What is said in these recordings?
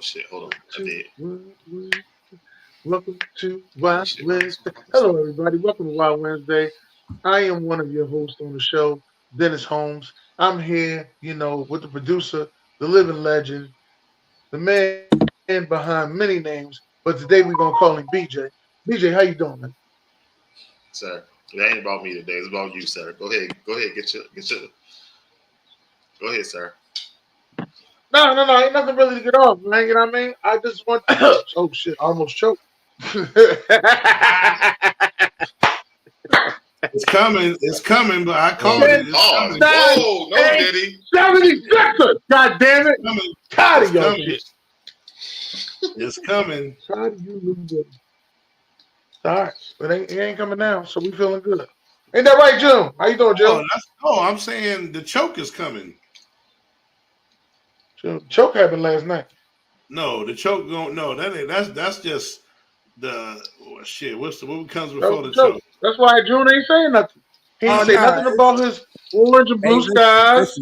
shit. Hold on. I did. Welcome to Wild Wednesday. Hello, everybody. Welcome to Wild Wednesday. I am one of your hosts on the show, Dennis Holmes. I'm here, with the producer, the living legend, the man behind many names. But today we're gonna call him BJ. BJ, how you doing, man? Sir, it ain't about me today. It's about you, sir. Go ahead. Get your. Go ahead, sir. No. Ain't nothing really to get off, man. You know what I mean? I just want. Oh shit! I almost choked. It's coming, but I called it. Whoa, no, Diddy. 76ers. God damn it! Tired of your shit. It's coming. How do you lose it? All right, but it ain't coming now, so we feeling good. Ain't that right, Jim? How you doing, Jim? I'm saying the choke is coming. Choke happened last night. No, the choke don't. No, that's just the shit. What comes before the choke? That's why June ain't saying nothing. He ain't say nothing about his orange and blue skies.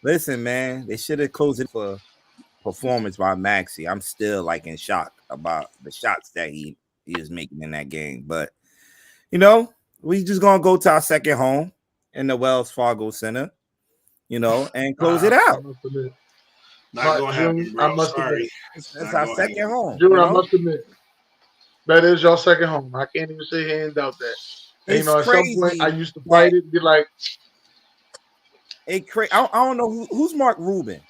Listen, man. They should have closed it for performance by Maxey. I'm still like in shock about the shots that he is making in that game. But we just gonna go to our second home in the Wells Fargo Center, and close it out. Not gonna happen, bro. Sorry. It's our second home. June, I must admit. That is your second home. I can't even sit here and doubt that. And, at some point, I used to fight it and be like, I don't know who's Mark Rubin.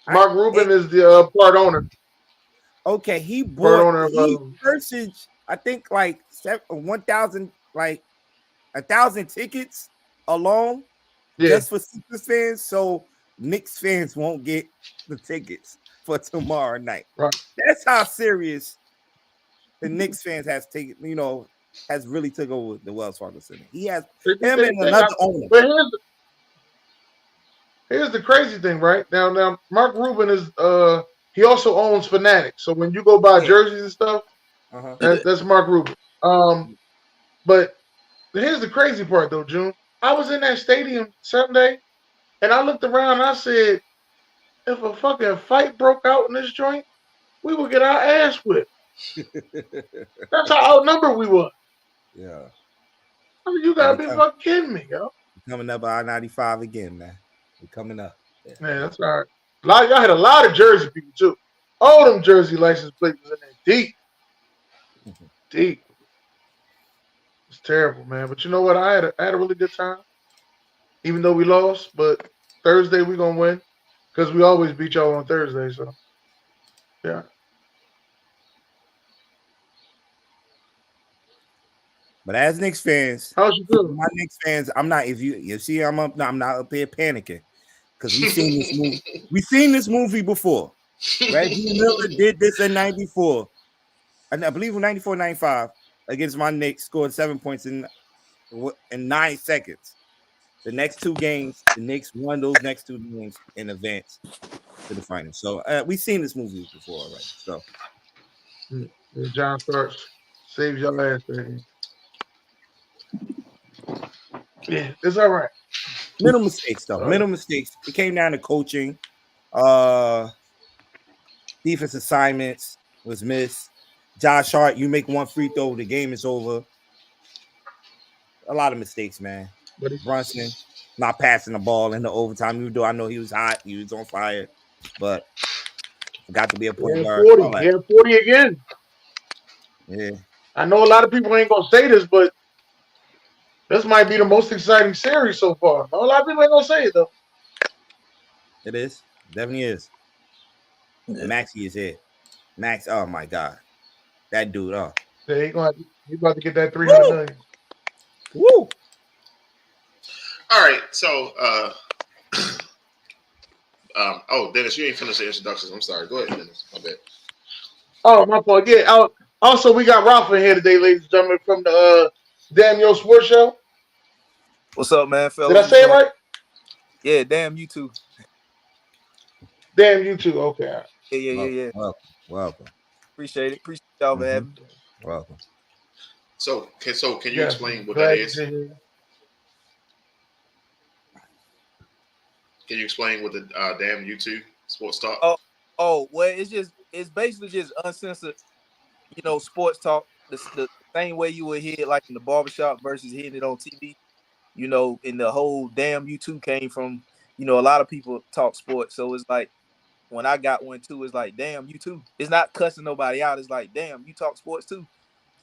Mark Rubin is the part owner. Okay, he purchased, I think, like 1,000, like 1,000 tickets alone, just for Sixers fans. So Knicks fans won't get the tickets for tomorrow night. Right. That's how serious the Knicks fans has really took over the Wells Fargo Center. He has him and another owner. But here's the crazy thing, right? Now Mark Rubin is he also owns Fanatics. So when you go buy jerseys and stuff, that's Mark Rubin. But here's the crazy part though, June. I was in that stadium Sunday and I looked around and I said, if a fucking fight broke out in this joint, we would get our ass whipped. That's how outnumbered we were. Yeah. I mean, you gotta be fucking kidding me, yo. Coming up I-95 again, man. We're coming up. Yeah, that's all right. Y'all had a lot of Jersey people too. All them Jersey license plates was in there deep. Deep. It's terrible, man. But you know what? I had a really good time. Even though we lost, but Thursday we're gonna win. Because we always beat y'all on Thursday, so yeah. But as Knicks fans, how's you feeling? My Knicks fans, I'm not. If you see, I'm not up there panicking because we've seen this movie. We've seen this movie before. Reggie Miller did this in '94, I believe in '94, '95 against my Knicks. Scored 7 points in 9 seconds. The next 2 games, the Knicks won those next 2 games in advance to the finals. So we've seen this movie before already. So John Starks saves your ass there. Yeah, it's all right. Middle mistakes, though. Middle mistakes. It came down to coaching. Defense assignments was missed. Josh Hart, you make 1 free throw, the game is over. A lot of mistakes, man. Brunson not passing the ball in the overtime, even though I know he was hot, he was on fire, but got to be a point guard. 40. He had 40 again. Yeah. I know a lot of people ain't gonna say this, but this might be the most exciting series so far. A lot of people ain't gonna say it though. It is. Definitely is. Yeah. Maxey is here. Max, oh my God. That dude, Yeah, he about to get that 300 million. Woo! All right, so Dennis, you ain't finished the introductions. I'm sorry. Go ahead, Dennis. My bad. Oh, my fault. Yeah. Also, we got Ralph in here today, ladies and gentlemen, from the Damn Yo Sports Show. What's up, man? Fellas? Did I say it right? Yeah, damn you too. Damn you too. Okay. Yeah. Welcome. Appreciate y'all for having me. Welcome. So can you explain what that is? Can you explain what the damn YouTube sports talk? Oh, well, it's basically just uncensored, sports talk. The same way you would hear it like in the barbershop versus hearing it on TV. And the whole damn YouTube came from, a lot of people talk sports. So it's like when I got one too, it's like, damn, you too. It's not cussing nobody out. It's like, damn, you talk sports too.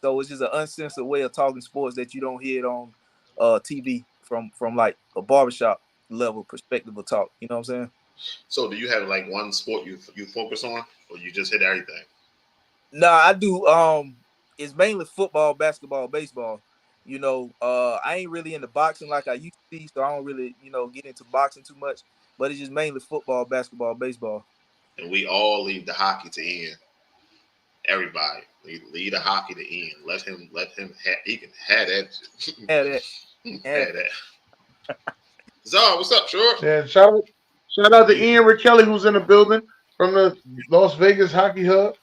So it's just an uncensored way of talking sports that you don't hear it on TV from like a barbershop level perspective of talk. You know what I'm saying? So do you have like one sport you focus on, or you just hit everything? Nah, I do. It's mainly football, basketball, baseball. I ain't really into boxing like I used to be, so I don't really, get into boxing too much. But it's just mainly football, basketball, baseball. And we all leave the hockey to end. Everybody leave the hockey to end. Let him he can have that. Have that. Have that. Zara, what's up, Short? Yeah, shout out to Ian Rick Kelly, who's in the building from the Las Vegas Hockey Hub.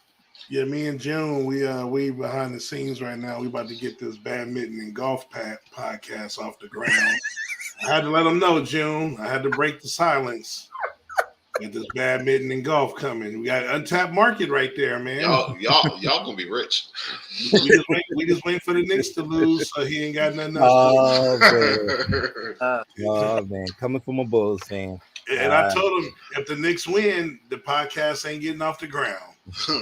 Yeah, me and June, we behind the scenes right now. We about to get this badminton and golf podcast off the ground. I had to let them know, June. I had to break the silence. Get this badminton and golf coming. We got an untapped market right there, man. Y'all gonna be rich. we just wait for the Knicks to lose, so he ain't got nothing else to do. Oh man, coming from a Bulls fan. And I told him if the Knicks win, the podcast ain't getting off the ground. So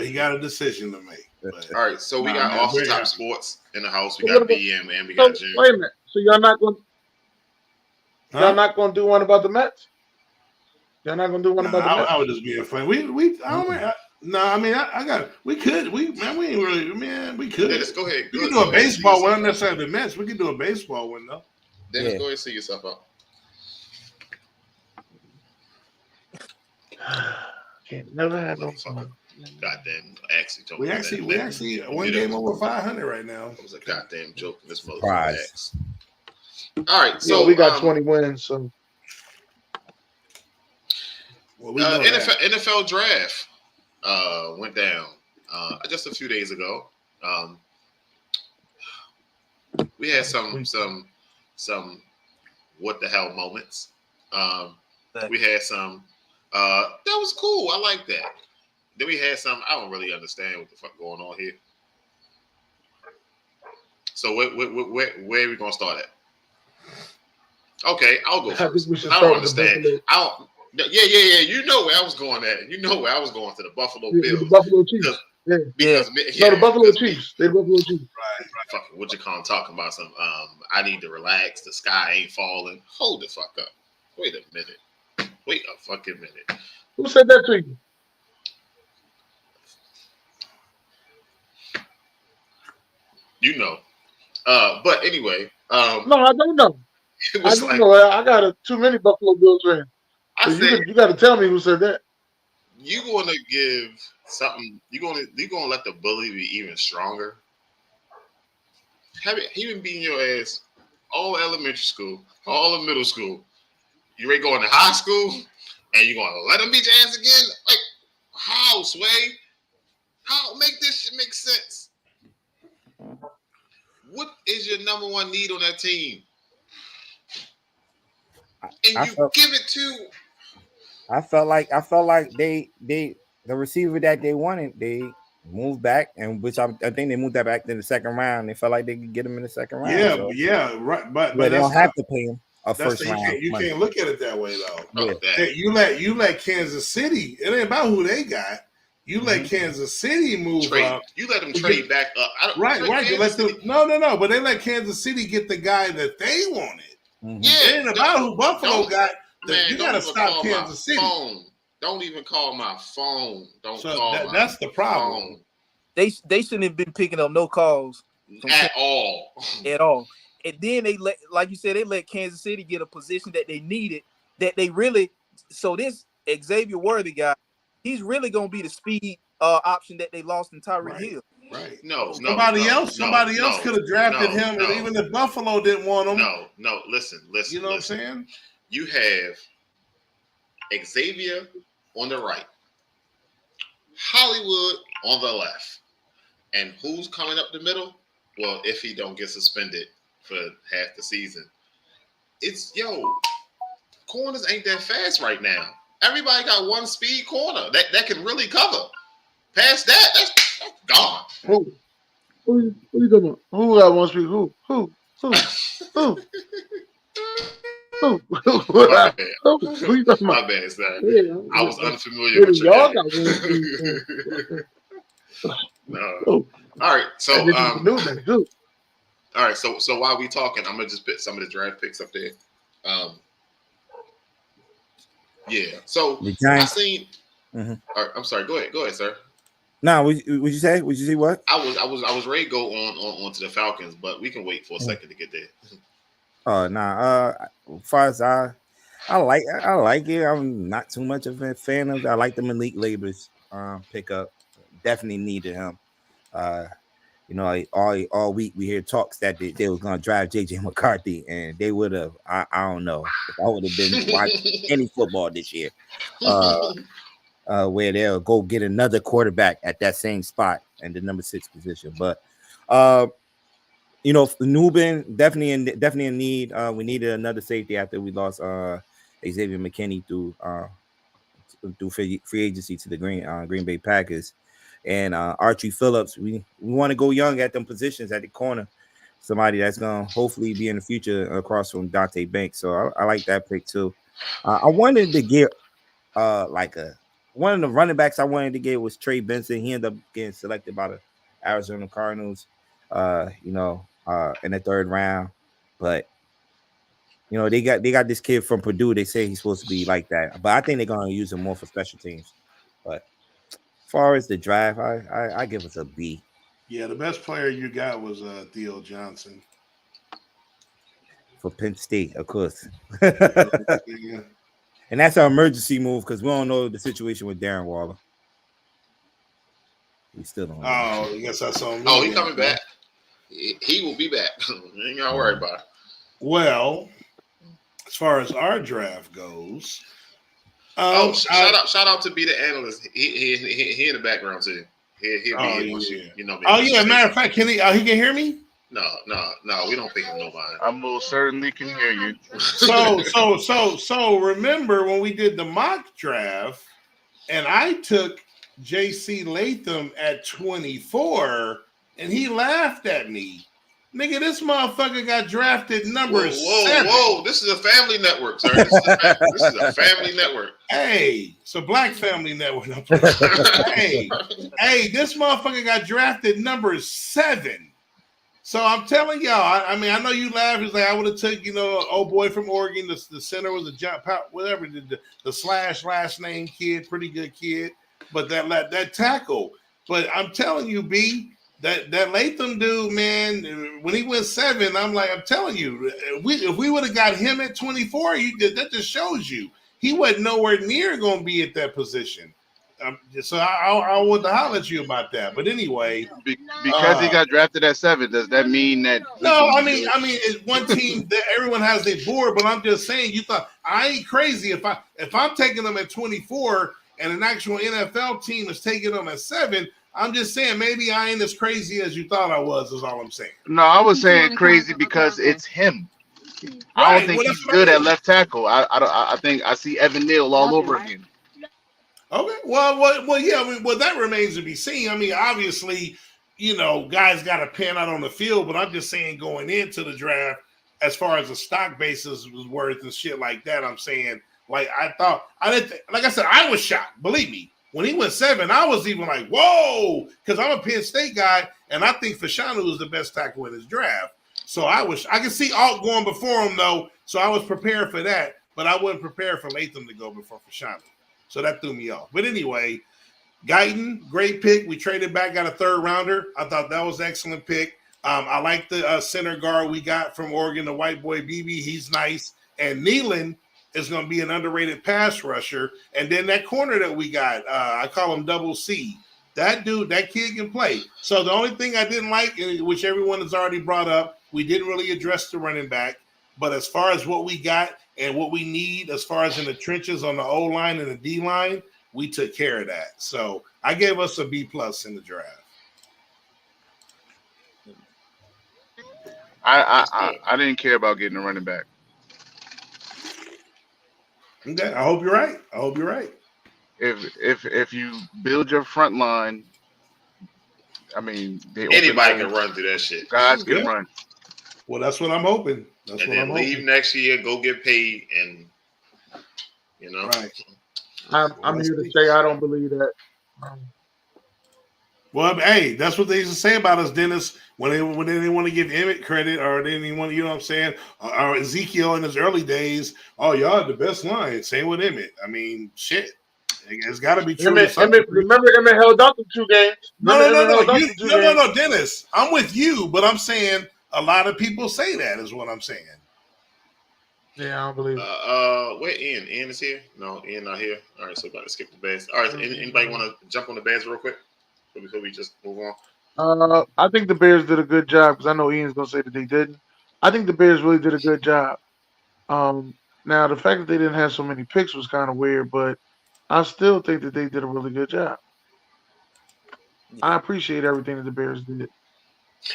he got a decision to make. But, all right, so we got off the top sports in the house. We got BM and we got Jim. Wait a minute. So y'all not going to do one about the Mets? Y'all not going to do one about the Mets? I would just be a fan. We could. We ain't really, man, we could. Dennis, go ahead. We could do a baseball one, not necessarily the Mets. We could do a baseball one, though. Dennis, go ahead and see yourself out. Can't never have no fun. Goddamn, we actually one game over 500 right now. It was a goddamn joke. This motherfucker. Surprise. All right, so we got 20 wins. So NFL draft went down just a few days ago. We had some what the hell moments. We had some. That was cool. I like that. Then we had some. I don't really understand what the fuck going on here. So where are we gonna start at? Okay, I'll go first. I don't understand. Yeah. You know where I was going at. You know where I was going to the Buffalo Bills. The Buffalo Chiefs. The Buffalo Chiefs. They're the Buffalo Chiefs. Right. Fucking what you call talking about some I need to relax. The sky ain't falling. Hold the fuck up. Wait a minute. Wait a fucking minute. Who said that to you? You know. But anyway. No, I don't know. I don't know. I got too many Buffalo Bills fans. So you got to tell me who said that. You going to give something? You going to let the bully be even stronger? He been beating your ass all elementary school, all of middle school. You ready going to high school, and you going to let him beat your ass again? Like, how, Sway? How? Make this shit make sense. What is your number one need on that team? And give it to. I felt like they the receiver that they wanted, they moved back, and which I think they moved that back to the second round. They felt like they could get him in the second round. Yeah, right. But they don't have to pay him a first round. You can't look at it that way though. Yeah. You let Kansas City. It ain't about who they got. You let Kansas City move up. You let them trade back up. Right. You let them, no. But they let Kansas City get the guy that they wanted. Yeah, it ain't about who Buffalo got. Man, you gotta stop Kansas City. Phone. Don't even call my phone. That's the problem. They shouldn't have been picking up no calls at all. At all. And then they like you said, they let Kansas City get a position that they needed. That they really. So this Xavier Worthy guy, he's really gonna be the speed option that they lost in Tyreek Hill. Right. Somebody else could have drafted him, and even if Buffalo didn't want him. No. Listen. You know what I'm saying? You have Xavier on the right, Hollywood on the left, and who's coming up the middle? Well, if he don't get suspended for half the season, it's corners ain't that fast right now. Everybody got one speed corner that can really cover. Past that, that's gone. Who you talking about? Who got one speed? Who? Who? My bad. Who you talking about? My bad, sir. Yeah, I was unfamiliar maybe with your y'all name. got one speed. No. Who? All right, so This is the new day. Who? all right, so while we talking, I'm gonna just put some of the draft picks up there. Yeah. So The Giants. I seen. All right, I'm sorry. Go ahead, sir. No, would you say? Would you say what? I was ready to go on to the Falcons, but we can wait for a second to get there. Oh nah. As far as I like it. I'm not too much of a fan of it. I like the Malik Labors pickup. Definitely needed him. You know, all week we hear talks that they were gonna drive JJ McCarthy, and they would have. I don't know if I would have been watching any football this year. Where they'll go get another quarterback at that same spot and the number 6 position. But you know, Nubin definitely in need. We needed another safety after we lost Xavier McKinney through free agency to the Green Bay Packers. And Archie Phillips, we want to go young at them positions at the corner. Somebody that's gonna hopefully be in the future across from Dante Banks. So I like that pick too. I wanted to get one of the running backs I wanted to get was Trey Benson. He ended up getting selected by the Arizona Cardinals, in the 3rd round. But you know, they got this kid from Purdue. They say he's supposed to be like that, but I think they're gonna use him more for special teams. But as far as the draft, I give us a B. Yeah, the best player you got was Theo Johnson For Penn State, of course. Yeah. And that's our emergency move because we don't know the situation with Darren Waller. We still don't know. Oh, I guess I saw him. Oh, he's coming back. He will be back. You ain't gotta worry about it. Well, as far as our draft goes, shout out to be the analyst. He in the background too. He'll be here once you know me. Oh yeah, matter of fact, can he can hear me? No, we don't think of nobody. I most certainly can hear you. So remember when we did the mock draft and I took JC Latham at 24 and he laughed at me. Nigga, this motherfucker got drafted number 7. Whoa, this is a family network, sir. This is a family network. Hey, it's a black family network. hey, this motherfucker got drafted number 7. So I'm telling y'all, I mean, I know you laugh. It's like I would have took, old boy from Oregon. The center was a jump, whatever, the slash last name kid, pretty good kid. But that tackle. But I'm telling you, B, that Latham dude, man, when he went 7, I'm telling you, if we would have got him at 24, that just shows you he wasn't nowhere near going to be at that position. So I want to holler at you about that. But anyway, because he got drafted at 7, does that mean that? No, I mean, it's one team that everyone has their board. But I'm just saying, you thought I ain't crazy if I'm taking them at 24 and an actual NFL team is taking them at 7. I'm just saying maybe I ain't as crazy as you thought I was. Is all I'm saying. No, I was saying crazy because it's him. Right. I don't think he's good at left tackle. I think I see Evan Neal all over again. Okay. Well, yeah. That remains to be seen. I mean, obviously, guys got to pan out on the field, but I'm just saying going into the draft, as far as the stock basis was worth and shit like that, I'm saying, like, like I said, I was shocked. Believe me, when he went 7, I was even like, whoa, because I'm a Penn State guy, and I think Fashanu was the best tackle in his draft. So I can see Alt going before him though, so I was prepared for that, but I wasn't prepared for Latham to go before Fashanu. So that threw me off. But anyway, Guyton, great pick. We traded back, got a 3rd rounder. I thought that was an excellent pick. I like the center guard we got from Oregon, the white boy BB. He's nice. And Nealon is going to be an underrated pass rusher. And then that corner that we got, I call him Double C. That kid can play. So the only thing I didn't like, which everyone has already brought up, we didn't really address the running back. But as far as what we got and what we need, as far as in the trenches on the O line and the D line, we took care of that. So I gave us a B+ in the draft. I didn't care about getting a running back. Okay, I hope you're right. If you build your front line, I mean, they open Anybody can holes. run through that shit. Guys can run. Well, that's what I'm hoping. And then leave next year, go get paid, and Right. I'm here to say I don't believe that. Well, hey, that's what they used to say about us, Dennis. When they didn't want to give Emmett credit, or they didn't want, you know what I'm saying, or Ezekiel in his early days. Oh, y'all had the best line. Same with Emmett. I mean, shit. It's got to be true. Remember Emmett held up in 2 games. No, Dennis. I'm with you, but I'm saying a lot of people say that is what I'm saying. Yeah, I don't believe it. Where Ian? Ian is here? No, Ian not here. All right, so about to skip the Bears. All right, anybody want to jump on the Bears real quick before we just move on? I think the Bears did a good job because I know Ian's gonna say that they didn't. I think the Bears really did a good job. Now the fact that they didn't have so many picks was kind of weird, but I still think that they did a really good job. I appreciate everything that the Bears did.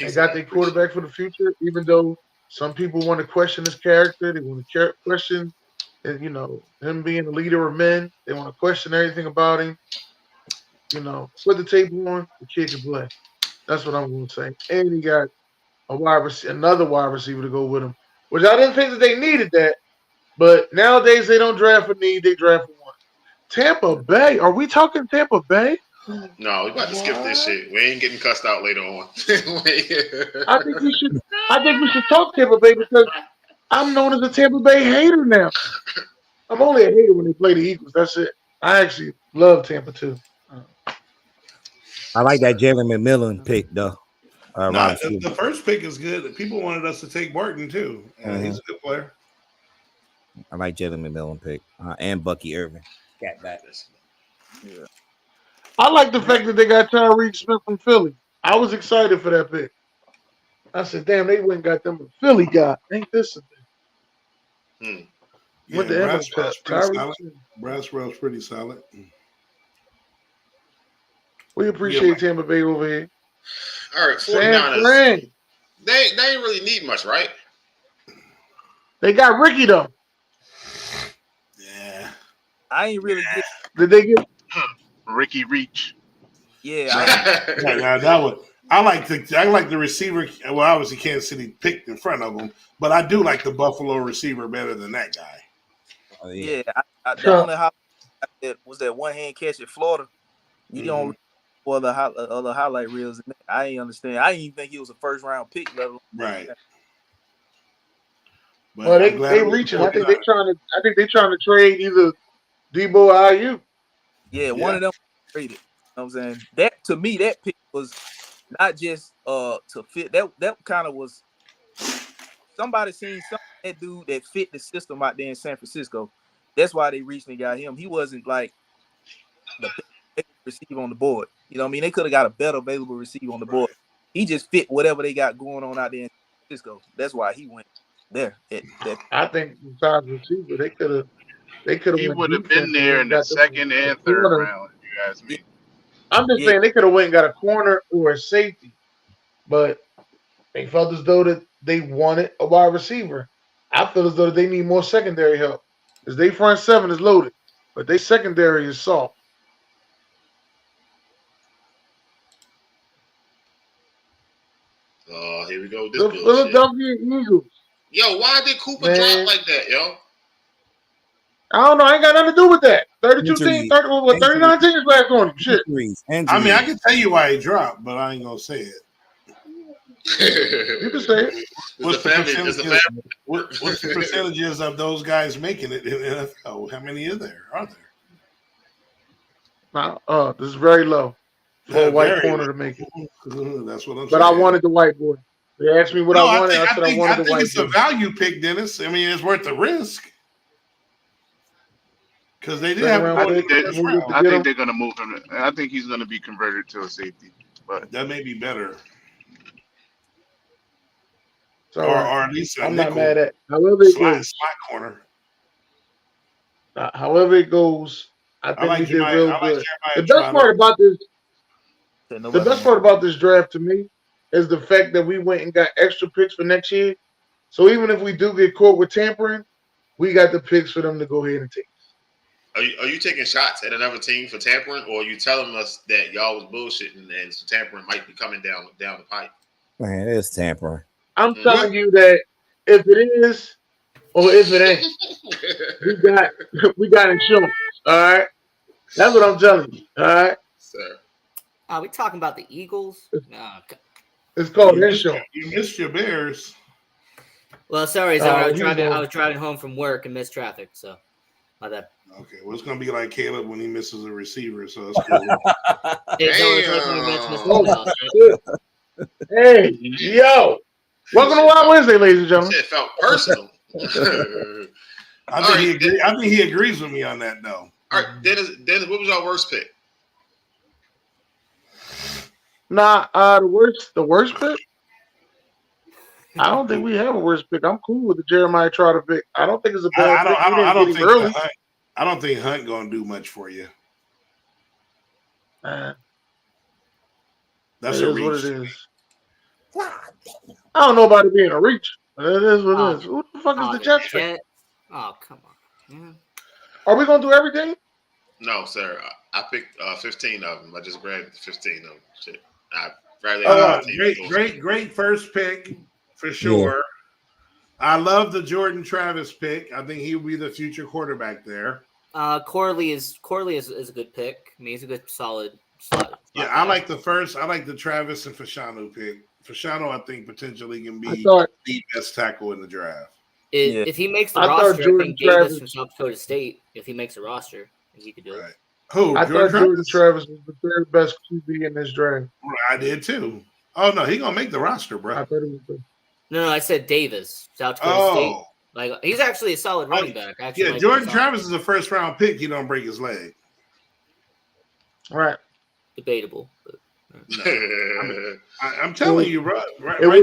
They got their quarterback for the future, even though some people want to question his character. They want to question, him being a leader of men. They want to question everything about him. Put the tape on, the kid can play. That's what I'm going to say. And he got another wide receiver to go with him, which I didn't think that they needed that. But nowadays they don't draft for need; they draft for one. Tampa Bay? Are we talking Tampa Bay? No, we about to skip this shit. We ain't getting cussed out later on. I think we should talk Tampa Bay because I'm known as a Tampa Bay hater now. I'm only a hater when they play the Eagles. That's it. I actually love Tampa too. I like that Jalen McMillan pick though. The first pick is good. People wanted us to take Barton too. He's a good player. I like Jalen McMillan pick and Bucky Irvin. Got that. Yeah. I like the fact that they got Tyreek Smith from Philly. I was excited for that pick. I said, "Damn, they went and got them a Philly guy. Ain't this a thing?" Yeah, Braswell's pretty solid. We appreciate Tampa Bay over here. All right, 49ers. They ain't really need much, right? They got Ricky though. Yeah. I ain't really get. Did they get Ricky Reach? Yeah. That one. I like the receiver. Well, obviously Kansas City picked in front of him, but I do like the Buffalo receiver better than that guy. Oh, yeah. The only was that one hand catch at Florida. You don't for the other highlight reels. I ain't understand. I didn't even think he was a first round pick level. Right. Well, they reaching. I think they trying to trade either Debo or IU. Yeah, one of them traded. You know what I'm saying? That to me, that pick was not just to fit. That kind of was somebody seen that dude that fit the system out there in San Francisco. That's why they recently got him. He wasn't like the best receiver on the board. You know what I mean? They could have got a better available receiver on the board. He just fit whatever they got going on out there in San Francisco. That's why he went there. I think besides receiver, they could have. He would have been there in the second and third round. If you ask me. I'm just saying they could have went and got a corner or a safety, but they felt as though that they wanted a wide receiver. I feel as though they need more secondary help because they front seven is loaded, but they secondary is soft. Oh, here we go. The Philadelphia Eagles. Yo, why did Cooper drop like that, yo? I don't know. I ain't got nothing to do with that. 32 teams, 39 teams last on him. Shit. I mean, I can tell you why he dropped, but I ain't gonna say it. You can say it. What's the percentages of those guys making it in the NFL? How many are there? This is very low for a white corner to make it. That's what I'm saying. But I wanted the white boy. They asked me what I wanted. I said I wanted the white boy. It's a value pick, Dennis. I mean, it's worth the risk. Because they did have. I think they're going to move him. I think he's going to be converted to a safety, but that may be better. So, or at least I'm not mad at. However it goes, slot corner. However it goes, I think we did real good. The best part about this draft to me is the fact that we went and got extra picks for next year. So even if we do get caught with tampering, we got the picks for them to go ahead and take. Are you taking shots at another team for tampering, or are you telling us that y'all was bullshitting and some tampering might be coming down the pipe? Man, it's tampering. I'm telling you that if it is or if it ain't, we got insurance. All right, that's what I'm telling you. All right, sir. Are we talking about the Eagles? No. It's called insurance. You missed your Bears. Well, sorry, I was driving home from work and missed traffic, so my bad. Okay, well, it's gonna be like Caleb when he misses a receiver, so it's cool. Hey, yo. Welcome to Wild Wednesday, ladies and gentlemen. It felt personal. I think he agrees with me on that, though. All right, Dennis, what was our worst pick? Nah, the worst pick? I don't think we have a worst pick. I'm cool with the Jeremiah Trotter pick. I don't think it's a bad pick. I don't think Hunt gonna do much for you. That's a reach. what it is. I don't know about it being a reach, but it is what it is. Who the fuck is the Jets pick? Oh, come on. Are we gonna do everything? No, sir. I picked 15 of them. I just grabbed 15 of them. Shit. Great first pick for sure. Yeah. I love the Jordan Travis pick. I think he'll be the future quarterback there. Corley is a good pick. I mean, he's a good solid. Yeah, I like the Travis and Fashanu pick. Fashanu, I think, potentially can be the best tackle in the draft. If he makes the roster, I think Davis from South Dakota State, if he makes the roster, he could do it. Who? I thought Jordan Travis was the third best QB in this draft. I did too. Oh no, he gonna make the roster, bro. I thought he was good. No, I said Davis, South Dakota State. Like he's actually a solid running back. Actually, Jordan Travis is a first round pick. He don't break his leg. All right. Debatable. But, no. I'm telling you, bro. Right there. The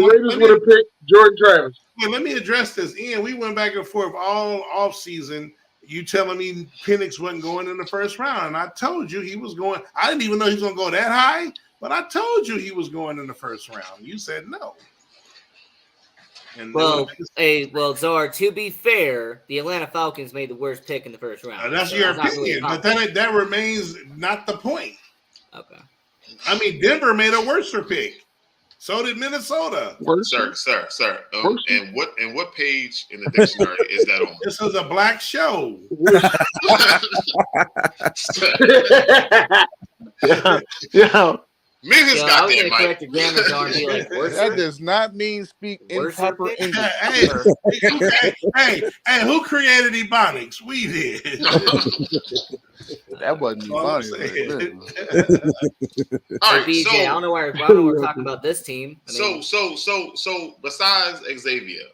Raiders would have picked Jordan Travis. Well, let me address this. Ian, we went back and forth all off season. You telling me Penix wasn't going in the first round. And I told you he was going. I didn't even know he was going to go that high, but I told you he was going in the first round. You said no. And Zar, to be fair, the Atlanta Falcons made the worst pick in the first round. That's your opinion, but that remains not the point. Okay. I mean, Denver made a worse pick. So did Minnesota. Sir. And what page in the dictionary is that on? This is a black show. Yeah. That does not mean speak improper English. Hey, who created Ebonics? We did. That wasn't Ebonics. All right, BJ, I don't know why we're talking about this team. So besides Xavier,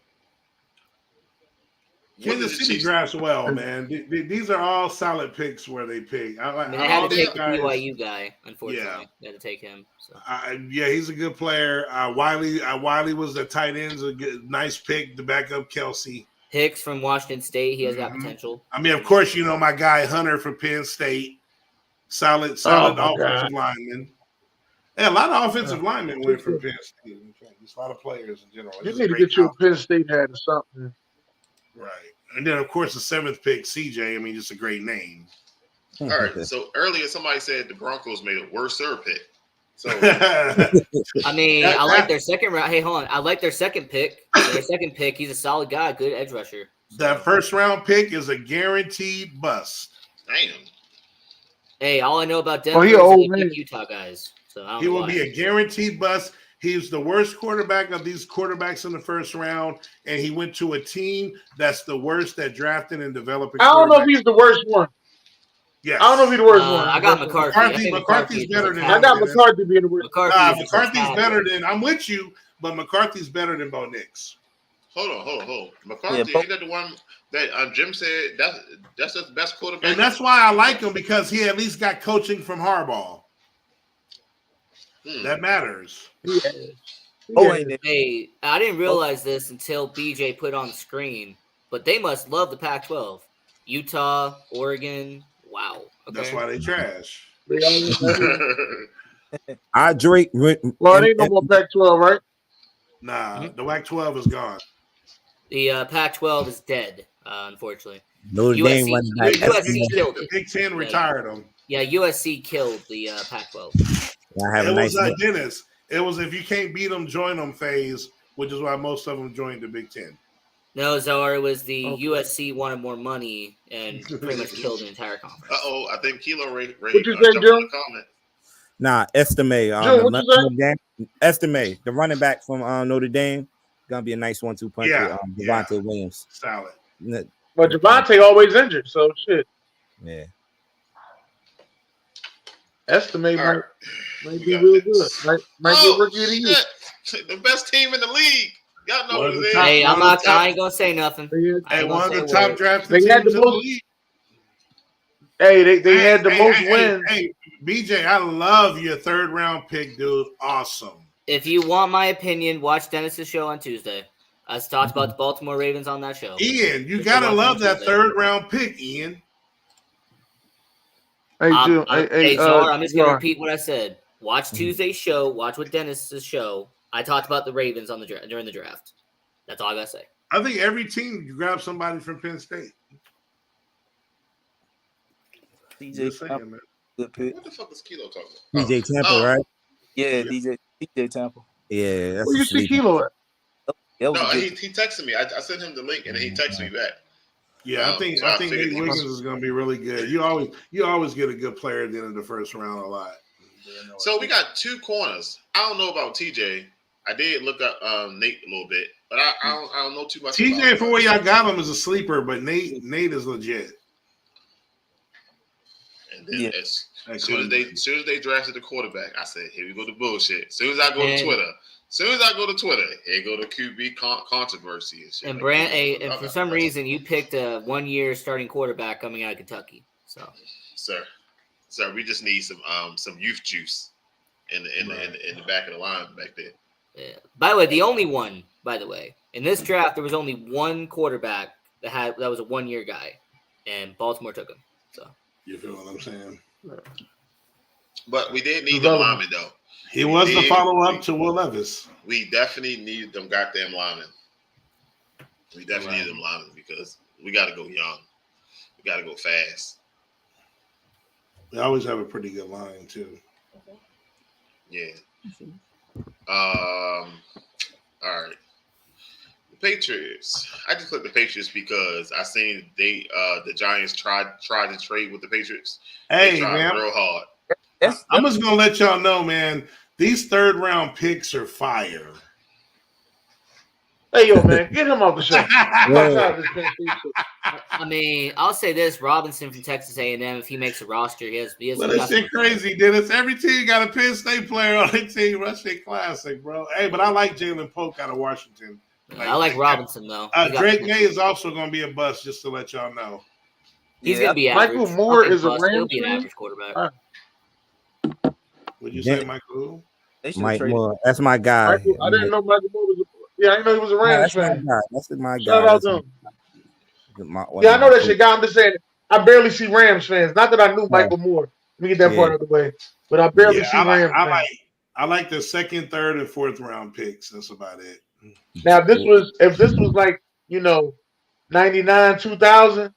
Kansas City drafts well, man. These are all solid picks where they pick. I had to take the BYU guy, unfortunately. Yeah. I had to take him. So. He's a good player. Wiley was the tight end, a nice pick to back up Kelsey. Hicks from Washington State, he has got potential. I mean, of course, you know my guy Hunter from Penn State, solid offensive lineman. Yeah, a lot of offensive linemen went from Penn State. There's a lot of players in general. You need to get you a Penn State hat or something. Right. And then, of course, the 7th pick, CJ. I mean, just a great name. All right. So earlier, somebody said the Broncos made a worse pick. So I mean, I like their second round. Hey, hold on. I like their second pick. He's a solid guy, good edge rusher. That first round pick is a guaranteed bust. Damn. Hey, all I know about Denver is Utah guys. So he will be a guaranteed bust. He's the worst quarterback of these quarterbacks in the first round, and he went to a team that's the worst at drafting and developing. I don't know if he's the worst one. Yes. I don't know if he's the worst one. I got McCarthy. McCarthy's better than. I got McCarthy being the worst. McCarthy's better than. I'm with you, but McCarthy's better than Bo Nix. Hold on. McCarthy, ain't that the one that Jim said that's the best quarterback? And that's why I like him, because he at least got coaching from Harbaugh. That matters. Hey, I didn't realize this until BJ put on the screen, but they must love the Pac-12. Utah, Oregon, wow. Okay. That's why they trash. Well, it ain't no more Pac-12, right? Nah, the WAC-12 is gone. The Pac-12 is dead, unfortunately. Notre Dame USC, running back. USC killed The it. Big Ten retired them. Yeah, USC killed the Pac-12. I have It a was nice. Dennis. It was if you can't beat them, join them phase, which is why most of them joined the Big Ten. No, Czar, it was the USC wanted more money and pretty much killed the entire conference. I think Kilo Ray What you say, jumped in Joe? the comment. Nah, Estime. Joe, what you say? Estime, the running back from Notre Dame, gonna be a nice 1-2 punch Yeah, with Devontae Williams. Solid. But Javonte always injured, so shit. Yeah. Estimate All might be real good. Might be rookie of the year. Shit. The best team in the league. Y'all know what it is. Hey, I ain't gonna say nothing. Hey, one of the top drafted They teams had the in the most. league. Hey, they had the most wins. Hey, BJ, I love your third round pick, dude. Awesome. If you want my opinion, watch Dennis's show on Tuesday. I talked about the Baltimore Ravens on that show. Ian, you gotta love that third round pick, Ian. Hey, Joe. Hey, Czar, I'm just gonna Czar. repeat what I said. Watch Tuesday's show. Watch what Dennis's show. I talked about the Ravens on the during the draft. That's all I gotta say. I think every team you grab somebody from Penn State. DJ Tampa, man. Good pick. What the fuck is Kilo talking about? DJ Tampa, right? Yeah, DJ Tampa. Yeah, that's Where you see Kilo at? That was No, a he good- texted me. I sent him the link and he texted me back. Yeah, I think so I Nate figured he Wiggins was- is going to be really good. You always get a good player at the end of the first round a lot. So we got two corners. I don't know about TJ. I did look up Nate a little bit, but I don't know too much. TJ, about for him. where y'all got him, is a sleeper, but Nate is legit. And then Yeah. as soon as they drafted the quarterback, I said, "Here we go to bullshit." As soon as I go to Twitter, here go to QB controversy and shit. And Like, and for some reason, you picked a 1-year starting quarterback coming out of Kentucky. So, sir, we just need some youth juice in the back of the line back there. yeah. By the way, the only one. By the way, in this draft, there was only one quarterback that was a 1-year guy, and Baltimore took him. So You feel what I'm saying? But we did need the linemen though. He was the follow-up to Will Levis. We definitely needed them goddamn linemen. We definitely needed them linemen because we got to go young. We got to go fast. They always have a pretty good line too. Yeah. All right. The Patriots. I just clicked the Patriots because I seen the Giants tried to trade with the Patriots. Hey, they tried man. real hard. I'm just gonna let y'all know, man. These third round picks are fire. Hey, yo, man, get him off the show. I mean, I'll say this: Robinson from Texas A&M, if he makes a roster, he has. Well, that shit crazy, Dennis. Every team got a Penn State player on their team. That shit classic, bro. Hey, but I like Jalen Polk out of Washington. I like Robinson though. Drake May is also going to be a bust, just to let y'all know. He's going to be average. Michael Moore is a Rams. He'll be an average quarterback. Would you say Michael? Mike Moore. That's my guy. I didn't know Michael Moore was. I didn't know he was a Rams fan. That's my guy. Shout out to him. Yeah, I know that shit, guy. I'm just saying. I barely see Rams fans. Not that I knew Michael Moore. Let me get that part out of the way. But I barely see Rams fans. I like the second, third, and fourth round picks. That's about it. Now, if this was like 99, 2000,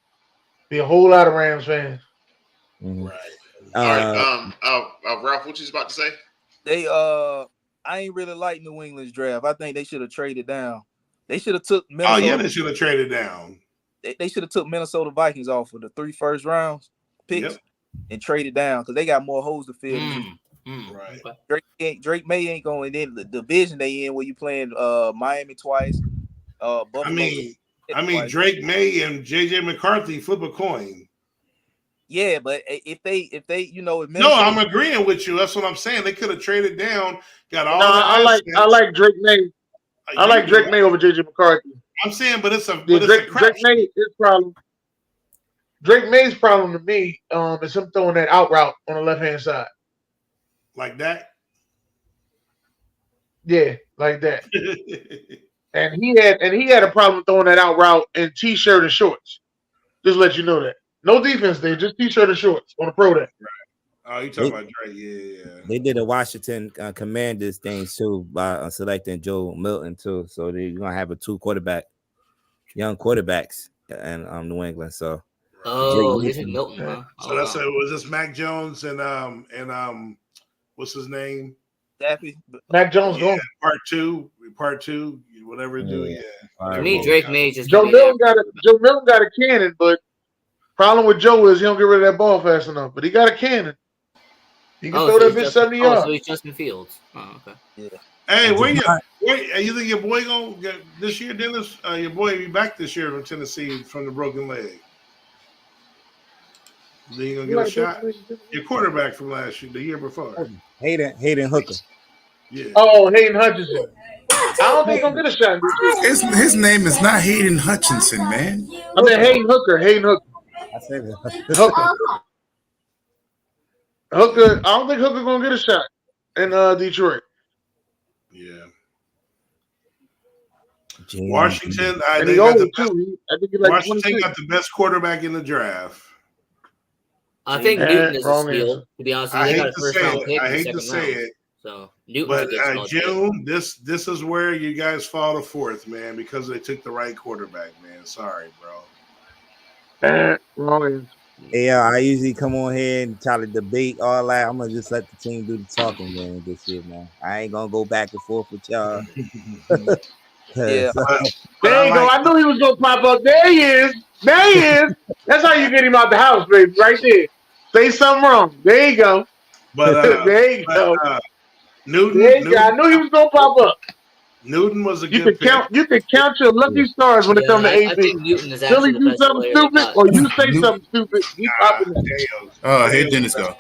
be a whole lot of Rams fans. Mm-hmm. Right. All right. Ralph, what you was about to say? They I ain't really like New England's draft. I think they should have traded down. They should have took Minnesota. Oh yeah, they should have traded down. They should have took Minnesota Vikings off of the 3 first rounds picks and traded down because they got more holes to fill. Right. Drake May ain't going in the division they in where you playing Miami twice. Buffalo I mean Drake May and JJ McCarthy flip a coin. Yeah, but if Minnesota, no, I'm agreeing with you. That's what I'm saying. They could have traded down, got all. I like Drake May. I like Drake May over JJ McCarthy. I'm saying, but it's a Drake May. His problem. Drake May's problem to me is him throwing that out route on the left hand side. Like that. Yeah, like that. and he had a problem throwing that out route in t-shirt and shorts. Just let you know that. No defense there, just t-shirt and shorts on the pro day. Right. Oh, you talking about Drake? Yeah. They did a Washington Commanders thing too by selecting Joe Milton too, so they're gonna have a 2 quarterback young quarterbacks in New England. So He's in Milton, huh? So that's it. Was this Mac Jones and what's his name? Daffy. Mac Jones going. Part two, whatever it do. To me, Drake May just Joe Milton got a cannon, but problem with Joe is he don't get rid of that ball fast enough. But he got a cannon. He can throw that bitch 70 yards. So he's Justin Fields. Oh, okay. Yeah. Hey, you think your boy gonna get this year, Dennis? Your boy be back this year from Tennessee from the broken leg. Then you gonna get a shot? Your quarterback from last year, the year before. Hayden Hooker. Yeah. Oh, Hayden Hutchinson. I don't think I'm gonna get a shot. His name is not Hayden Hutchinson, man. I mean Hayden Hooker. I said Hooker. Hooker. I don't think Hooker gonna get a shot in Detroit. Yeah. Washington. Washington got the best quarterback in the draft. I think Newton is a steal. To be honest, they got a first round pick. I hate to say it. So Newton's but a good June, this is where you guys fall to fourth, man, because they took the right quarterback, man. Sorry, bro. Wrong answer. Yeah, I usually come on here and try to debate all that. I'm gonna just let the team do the talking, man. This year, man. I ain't gonna go back and forth with y'all. Yeah. There you go. I knew he was gonna pop up. There he is. That's how you get him out the house, baby. Right there. Say something wrong. There you go. But there you go. Newton, I knew he was gonna pop up. Newton was a good pick. You can count your lucky stars when it comes to AP. I think Newton is actually Billy do something stupid, or you say something stupid. You popping up. Here Dennis go.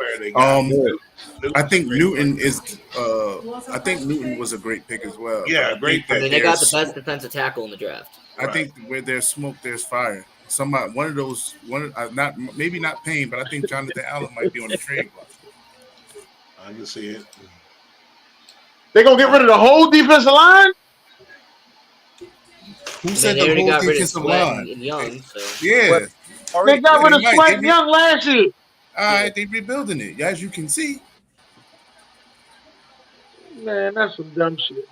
I think Newton is. I think Newton was a great pick as well. Yeah, great pick. I mean, they got the best defensive tackle in the draft. I think where there's smoke, there's fire. Maybe not Payne, but I think Jonathan Allen might be on the trade block. I can see it. They gonna get rid of the whole defensive line? Who said the whole defensive line? Young, so. Yeah. They got rid of Sweat and Young last year. All right, they rebuilding it, as you can see. Man, that's some dumb shit.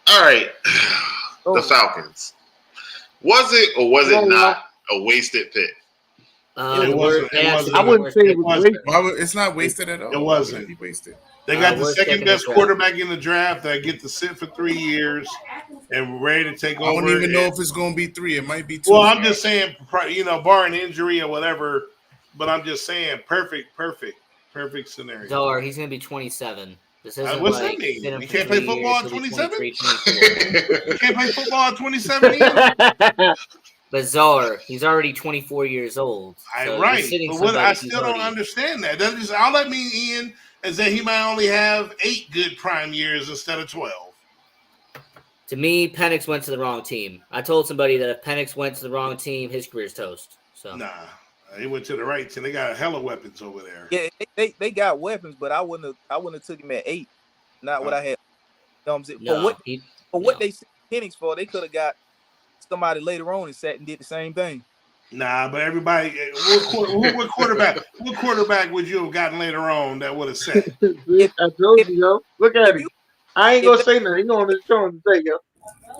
All right. The Falcons. Was it or was it not a wasted pick? It wasn't. I wouldn't say it was wasted. It's not wasted at all. It wasn't. Wasted. They got the second best quarterback in the draft that get to sit for 3 years and ready to take over. I don't even know if it's going to be 3. It might be 2. Well, I'm just saying, barring injury or whatever. But I'm just saying, perfect scenario. Czar, he's going to be 27. This isn't what's that mean? You can't play football at 27? You can't play football at 27 either? But Czar, he's already 24 years old. So right. But I still don't understand that. All that means, Ian, is that he might only have 8 good prime years instead of 12. To me, Penix went to the wrong team. I told somebody that if Penix went to the wrong team, his career's toast. So nah, he went to the right team. They got a hell of weapons over there. Yeah, they got weapons, but I wouldn't have took him at 8. Not what I had. You know what I'm saying? For what they sent Penix for, they could have got somebody later on and sat and did the same thing. Nah, but everybody, what quarterback would you have gotten later on that would have sat? I told you, yo. Look at him. I ain't gonna say nothing. He going to show him to say, yo.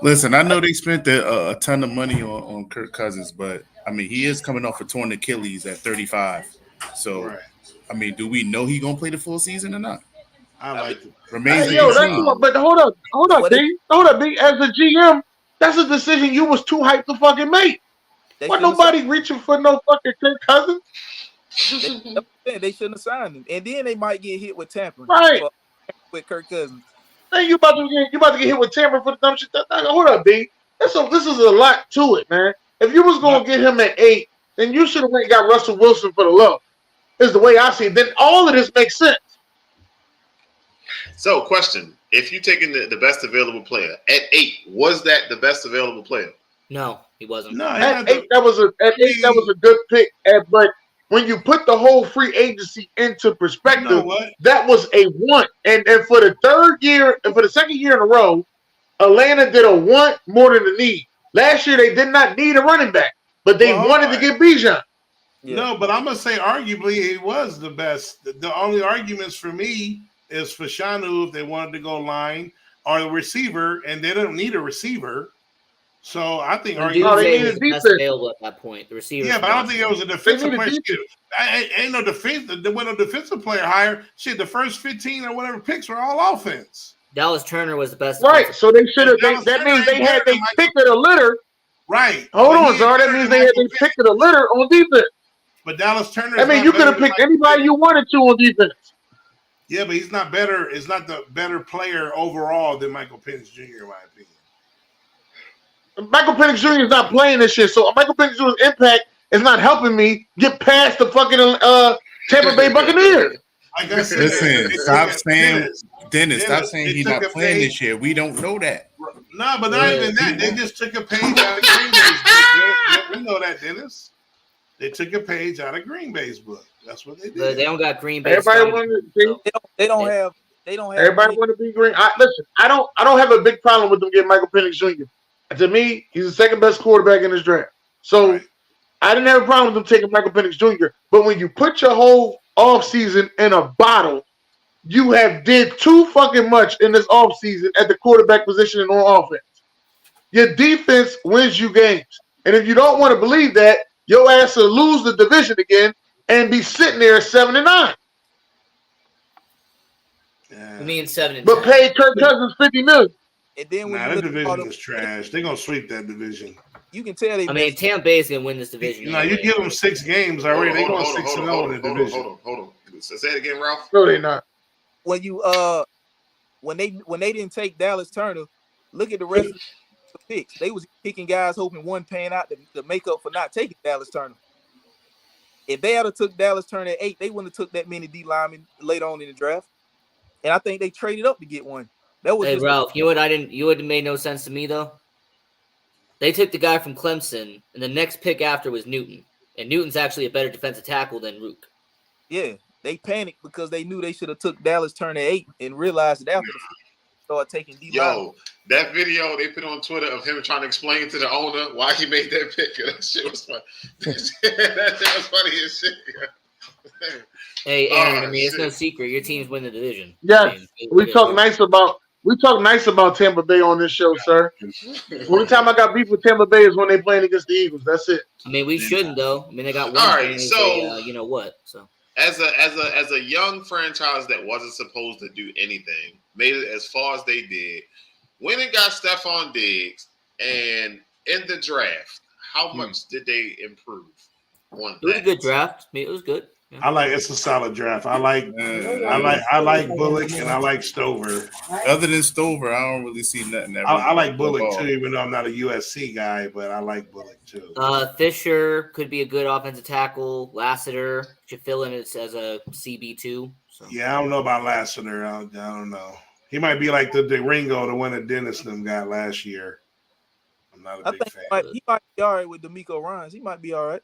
Listen, I know they spent a ton of money on Kirk Cousins, but I mean, he is coming off a torn Achilles at 35. So, right. I mean, do we know he gonna play the full season or not? I like it. Remains but hold up, B. As a GM, that's a decision you was too hyped to fucking make. Why nobody reaching for no fucking Kirk Cousins? They shouldn't have signed him, and then they might get hit with tampering. Right. With Kirk Cousins. Hey, you about to get hit with tampering for the dumb shit. Hold up, B. This is a lot to it, man. If you was gonna get him at 8, then you should have went and got Russell Wilson for the low. Is the way I see it. Then all of this makes sense. So, question: if you taking the best available player at 8, was that the best available player? No, he wasn't. No, at 8, that was a good pick. But when you put the whole free agency into perspective, that was a want. And for the third year and for the second year in a row, Atlanta did a want more than a need. Last year they did not need a running back, but they wanted to get Bijan. Yeah. No, but I'm gonna say arguably he was the best. The only arguments for me is for Shanu if they wanted to go line, or the receiver, and they don't need a receiver. So I think They need was a the best defense. available at that point. The receiver. Yeah, but I don't think it was a defensive They need a player. defense. Ain't no defense. There wasn't no defensive player higher. Shit, the first 15 or whatever picks were all offense. Dallas Turner was the best. Right. So they should have. Dallas That Turner means ain't they had better they than pick of the litter. Right. Hold But on, he Zar. ain't That better means than they had Michael they pick of the litter on defense. But Dallas Turner. I mean, you could have picked anybody you wanted to on defense. Yeah, but he's not better. Is not the better player overall than Michael Penix Jr. in my opinion. Michael Penix Jr. is not playing this shit, so Michael Penix Jr.'s impact is not helping me get past the fucking Tampa Bay Buccaneers. Like I said, Listen, stop saying, Dennis, stop saying he's not playing page. this year. We don't know that. No, but not even that. They just took a page out of Green Bay's book. We know that, Dennis. They took a page out of Green Bay's book. That's what they did. But they don't got Green Bay. Everybody want to see. They don't have. Everybody want to be green. Listen, I don't have a big problem with them getting Michael Penix Jr. To me, he's the second best quarterback in this draft. So Right. I didn't have a problem with them taking Michael Penix Jr. But when you put your whole offseason in a bottle, you have did too fucking much in this offseason at the quarterback position and on offense. Your defense wins you games. And if you don't want to believe that, your ass will lose the division again and be sitting there at 7-9. I mean 7 and But 10. pay Kirk Cousins $50 million. And then when Nah, you that look division is trash. They're gonna sweep that division. You can tell they. I mean, Tampa Bay is gonna win this division. No, you give them 6 games already. They're going 6-0 in the division. Hold on. So say it again, Ralph. No, they're not. When you when they didn't take Dallas Turner, look at the rest of the picks. They was picking guys hoping one pan out to make up for not taking Dallas Turner. If they had took Dallas Turner at 8, they wouldn't have took that many D linemen later on in the draft. And I think they traded up to get one. That was Hey Ralph, you would have made no sense to me though. They took the guy from Clemson, and the next pick after was Newton. And Newton's actually a better defensive tackle than Rook. Yeah, they panicked because they knew they should have took Dallas Turner at 8 and realized that after started taking D. Yo, that video they put on Twitter of him trying to explain to the owner why he made that pick. That shit was funny. That shit was funny as shit. Hey, Aaron, I mean, it's no secret. Your team's win the division. Yes, we talk nice about Tampa Bay on this show, sir. Only time I got beef with Tampa Bay is when they playing against the Eagles. That's it. I mean, we shouldn't though. I mean, they got one. All right, so you know what? So as a young franchise that wasn't supposed to do anything, made it as far as they did, went and got Stephon Diggs, and in the draft, how much did they improve on it was that? a good draft. I mean, it was good. Yeah. It's a solid draft. I like Bullock and I like Stover. Other than Stover, I don't really see nothing. I like Bullock too, even though I'm not a USC guy, but I like Bullock too. Fisher could be a good offensive tackle. Lassiter should fill in as a CB2. So. Yeah, I don't know about Lassiter. I don't know. He might be like the Ringo, the one that Dennis them got last year. I'm not a big fan. He might be all right with DeMeco Ryans. He might be all right.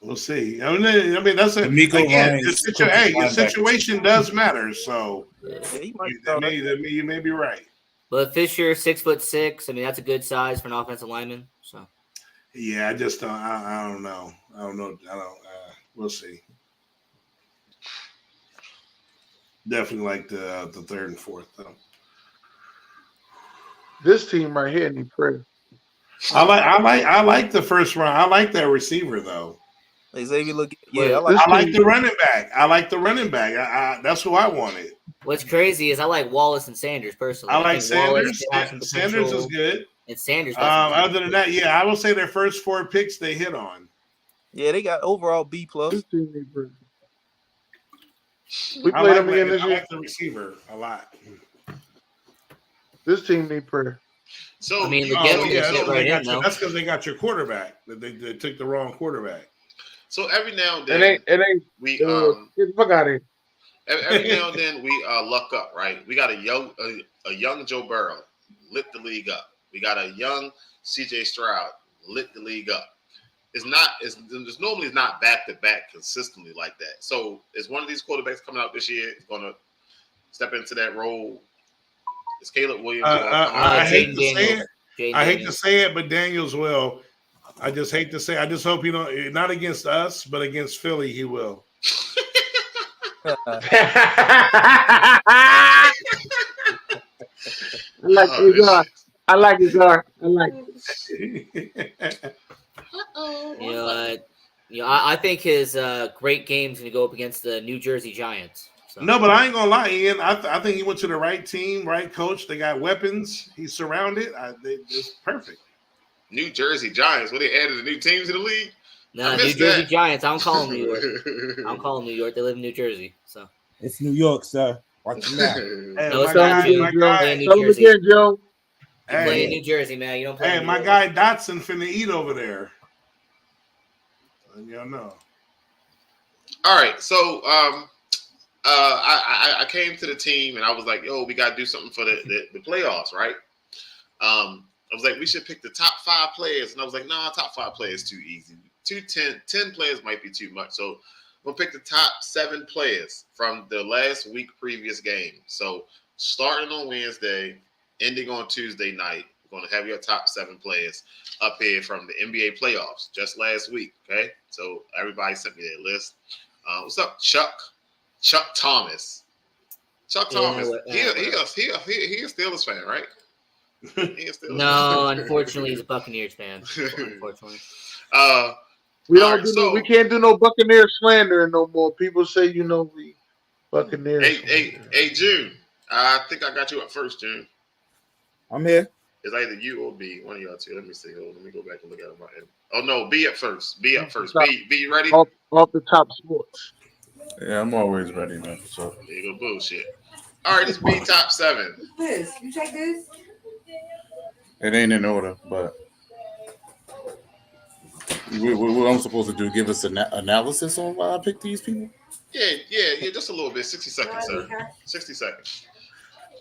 We'll see. I mean that's it. Again, your situation does matter. So you may be right. But Fisher, 6'6". I mean, that's a good size for an offensive lineman. So yeah, I just don't. I don't know. We'll see. Definitely like the third and fourth though. This team right here need prayer. I like the first round. I like that receiver though. Xavier look. Yeah, I like the running back. That's who I wanted. What's crazy is I like Wallace and Sanders personally. I like Sanders. Sanders is good. And Sanders. Other than that, yeah, I will say their first 4 picks they hit on. Yeah, they got overall B+. We played them again this year. I like the receiver a lot. This team need prayer. So I mean, that's because they got your quarterback. They took the wrong quarterback. So every now and then, we get the fuck out of here. Every now and then we luck up, right? We got a young Joe Burrow lit the league up. We got a young CJ Stroud lit the league up. It's normally not back to back consistently like that. So is one of these quarterbacks coming out this year is going to step into that role? Is Caleb Williams? I hate to say it, but Daniels will. I just hate to say. I just hope he don't. Not against us, but against Philly, he will. I like Igar. I like Igar. I like it. I think his great game's going to go up against the New Jersey Giants. So. No, but I ain't gonna lie, Ian. I think he went to the right team, right coach. They got weapons. He's surrounded. It's perfect. New Jersey Giants. What, they added a new team to the league? No, New Jersey Giants. I don't call them New York. I don't call them New York. They live in New Jersey. So it's New York, sir. Watch your mouth. No, it's not New Jersey. Tell him again, Joe. You play in New Jersey, man. You don't play. Hey, my guy Dotson finna eat over there. Y'all know. All right, so I came to the team and I was like, yo, we gotta do something for the playoffs, right? I was like, we should pick the top 5 players, and I was like, nah, top 5 players too easy. 10 players might be too much. So we'll pick the top 7 players from the last week previous game. So starting on Wednesday, ending on Tuesday night, we're going to have your top 7 players up here from the NBA playoffs just last week. Okay, so everybody sent me their list. What's up, Chuck Thomas? Chuck Thomas. He a Steelers fan, right? No, unfortunately, he's a Buccaneers fan. Unfortunately, we can't do no Buccaneer slander no more. People say we Buccaneers. Hey, June. I think I got you up first, June. I'm here. It's either you or B, one of y'all two. Let me see. Let me go back and look at my end. Oh no, B up first. B, you ready? Off the top sports. Yeah, I'm always ready, man. So there you go, bullshit. All right, it's B top 7. This you check this. It ain't in order, but what I'm supposed to do? Give us an analysis on why I picked these people? Yeah, just a little bit. 60 seconds, sir. 60 seconds.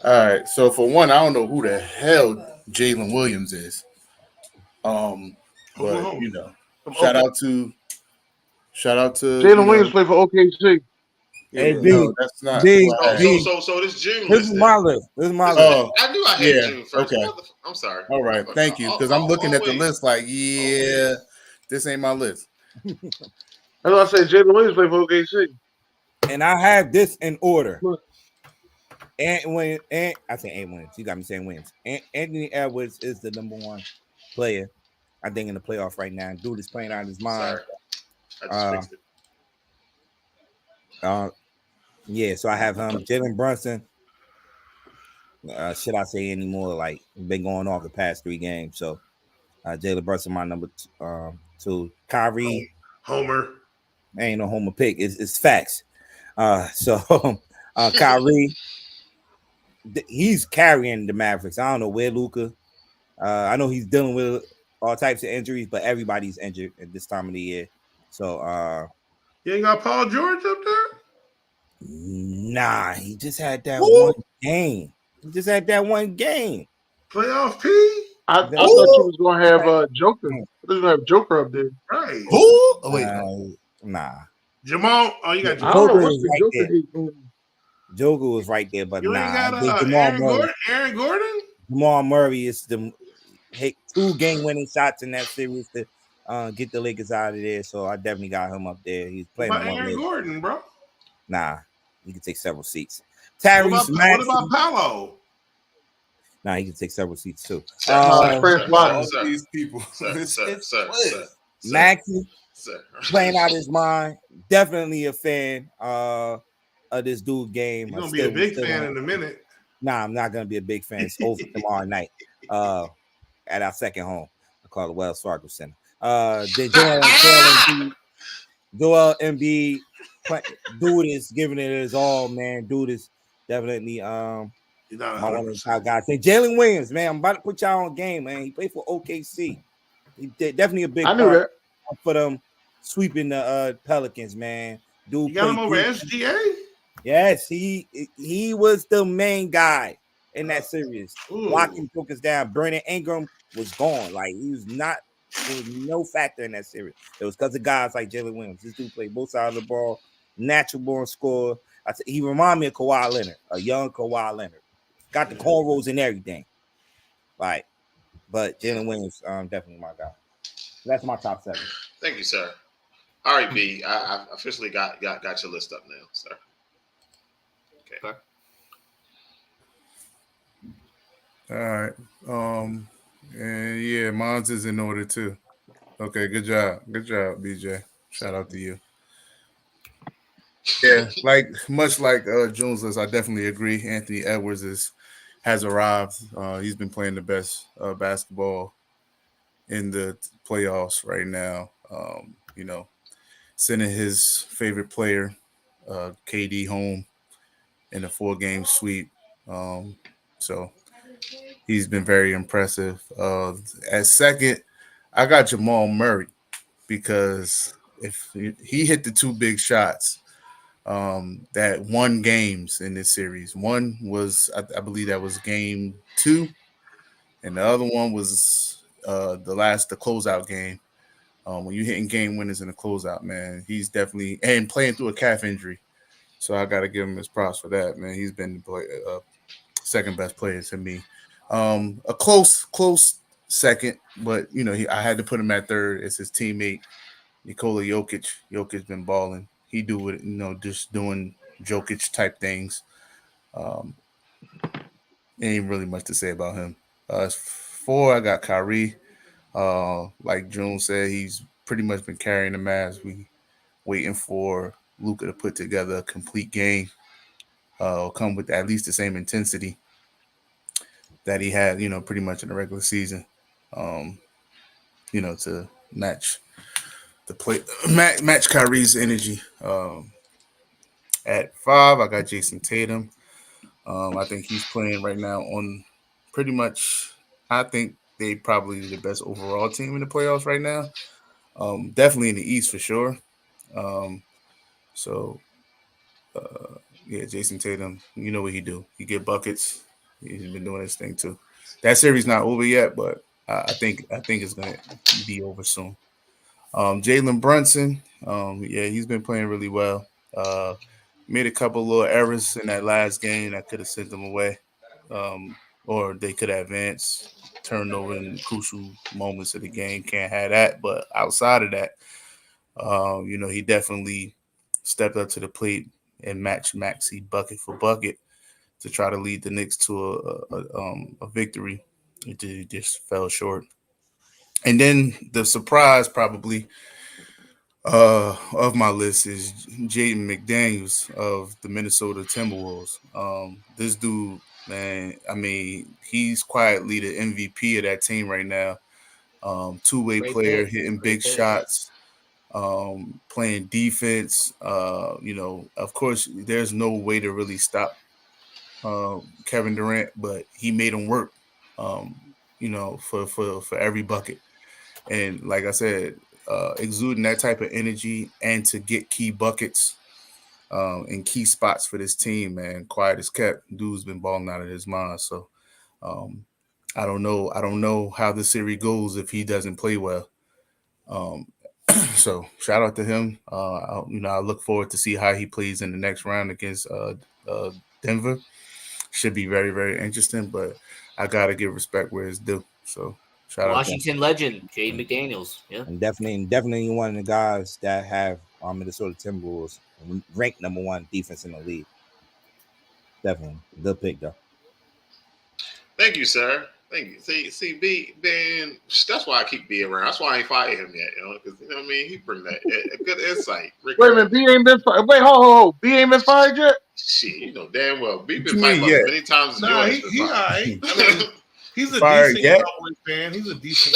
All right. So for one, I don't know who the hell Jalen Williams is. But shout out to Jalen Williams played for OKC. Hey, no, that's not. So this June. This is my list. I knew I had June first. Okay. I'm sorry. All right, thank you. Because I'm looking at the list like, this ain't my list. That's what I said. Jalen Williams played for OKC. And I have this in order. I think Williams. You got me saying Williams. Anthony Edwards is the number 1 player, I think, in the playoff right now. Dude is playing out of his mind. Sorry. I just fixed it. Yeah, so I have him. Jalen Brunson. Should I say anymore? Like, been going off the past 3 games. So Jalen Brunson, my number 2. Kyrie. Homer. Ain't no homer pick. It's facts. So Kyrie, he's carrying the Mavericks. I don't know where Luka. I know he's dealing with all types of injuries, but everybody's injured at this time of the year. So you ain't got Paul George up there? Nah, he just had that one game. Playoff P? I thought you was gonna have Joker. I was gonna have Joker up there. Right. Who? Oh, wait. Nah. Jamal. Oh, you got Jamal. I don't know what the Joker is. Joker was right there, but you nah. Ain't got Aaron Gordon? Jamal Murray is the 2 game-winning shots in that series to get the Lakers out of there. So I definitely got him up there. He's playing. What about Aaron Gordon, bro? Nah, he can take several seats. What about Paolo? Nah, he can take several seats too. These people. Maxey playing out his mind. Definitely a fan of this dude game. You're gonna be a big fan in a minute. Nah, I'm not gonna be a big fan. It's over tomorrow night. At our second home. I call it Wells Fargo Center. Joel Embiid, dude is giving it his all, man. Dude is definitely my one of the top guys. Jalen Williams, man, I'm about to put y'all on game, man. He played for OKC. He did definitely a big part for them sweeping the Pelicans, man. Dude, you got him over SGA? Yes, he was the main guy in that series. Locking Jokic down. Brandon Ingram was gone. Like, he was not. There was no factor in that series. It was because of guys like Jalen Williams. This dude played both sides of the ball, natural born scorer. He reminded me of Kawhi Leonard, a young Kawhi Leonard. Got the cornrows and everything. Like, but Jalen Williams, definitely my guy. That's my top 7. Thank you, sir. All right, B. I officially got your list up now, sir. Okay. All right. And yeah, mine's is in order too. Okay, good job. Good job, BJ. Shout out to you. Yeah, like much like Jones list, I definitely agree. Anthony Edwards has arrived. He's been playing the best basketball in the playoffs right now. Sending his favorite player, KD, home in a 4-game sweep. So he's been very impressive. At second, I got Jamal Murray because if he hit the two big shots that won games in this series. One was, I believe, that was game 2, and the other one was the closeout game. When you're hitting game winners in the closeout, man, he's definitely and playing through a calf injury. So I got to give him his props for that, man. He's been the second best player to me. A close second, but I had to put him at third. It's his teammate Nikola Jokic. Jokic been balling. He do it, just doing Jokic type things. Ain't really much to say about him. 4, I got Kyrie. Like June said, he's pretty much been carrying the mass. We waiting for Luka to put together a complete game. Come with at least the same intensity that he had, pretty much in the regular season. To match match Kyrie's energy. At 5, I got Jason Tatum. I think he's playing right now on pretty much. I think they probably the best overall team in the playoffs right now. Definitely in the East for sure. Yeah, Jason Tatum, you know what he do. He get buckets. He's been doing his thing too. That series not over yet, but I think it's gonna be over soon. Jalen Brunson, yeah, he's been playing really well. Made a couple little errors in that last game that could have sent them away, or they could have advanced. Turnover in crucial moments of the game, can't have that. But outside of that, he definitely stepped up to the plate and matched Maxey bucket for bucket to try to lead the Knicks to a victory. It just fell short. And then the surprise probably of my list is Jaden McDaniels of the Minnesota Timberwolves. This dude, man, I mean, he's quietly the MVP of that team right now. Two-way player, hitting big shots, playing defense. Of course, there's no way to really stop Kevin Durant, but he made him work. For every bucket. And like I said, exuding that type of energy and to get key buckets in key spots for this team, man, quiet as kept. Dude's been balling out of his mind. So I don't know how the series goes if he doesn't play well. So shout out to him. I look forward to see how he plays in the next round against Denver. Should be very, very interesting, but I gotta give respect where it's due. So shout Washington legend, Jaden McDaniels. Yeah. And definitely one of the guys that have Minnesota Timberwolves ranked number 1 defense in the league. Definitely. Good pick though. Thank you, sir. Thank you. See, B, man, that's why I keep B around. That's why I ain't fired him yet, because you know what I mean. He bring that good insight. Wait a minute, B ain't been fired. Wait, hold. B ain't been fired yet. Shit, damn well. B been fired many times. Nah, he all right. I mean, he's a decent Cowboys fan. He's a decent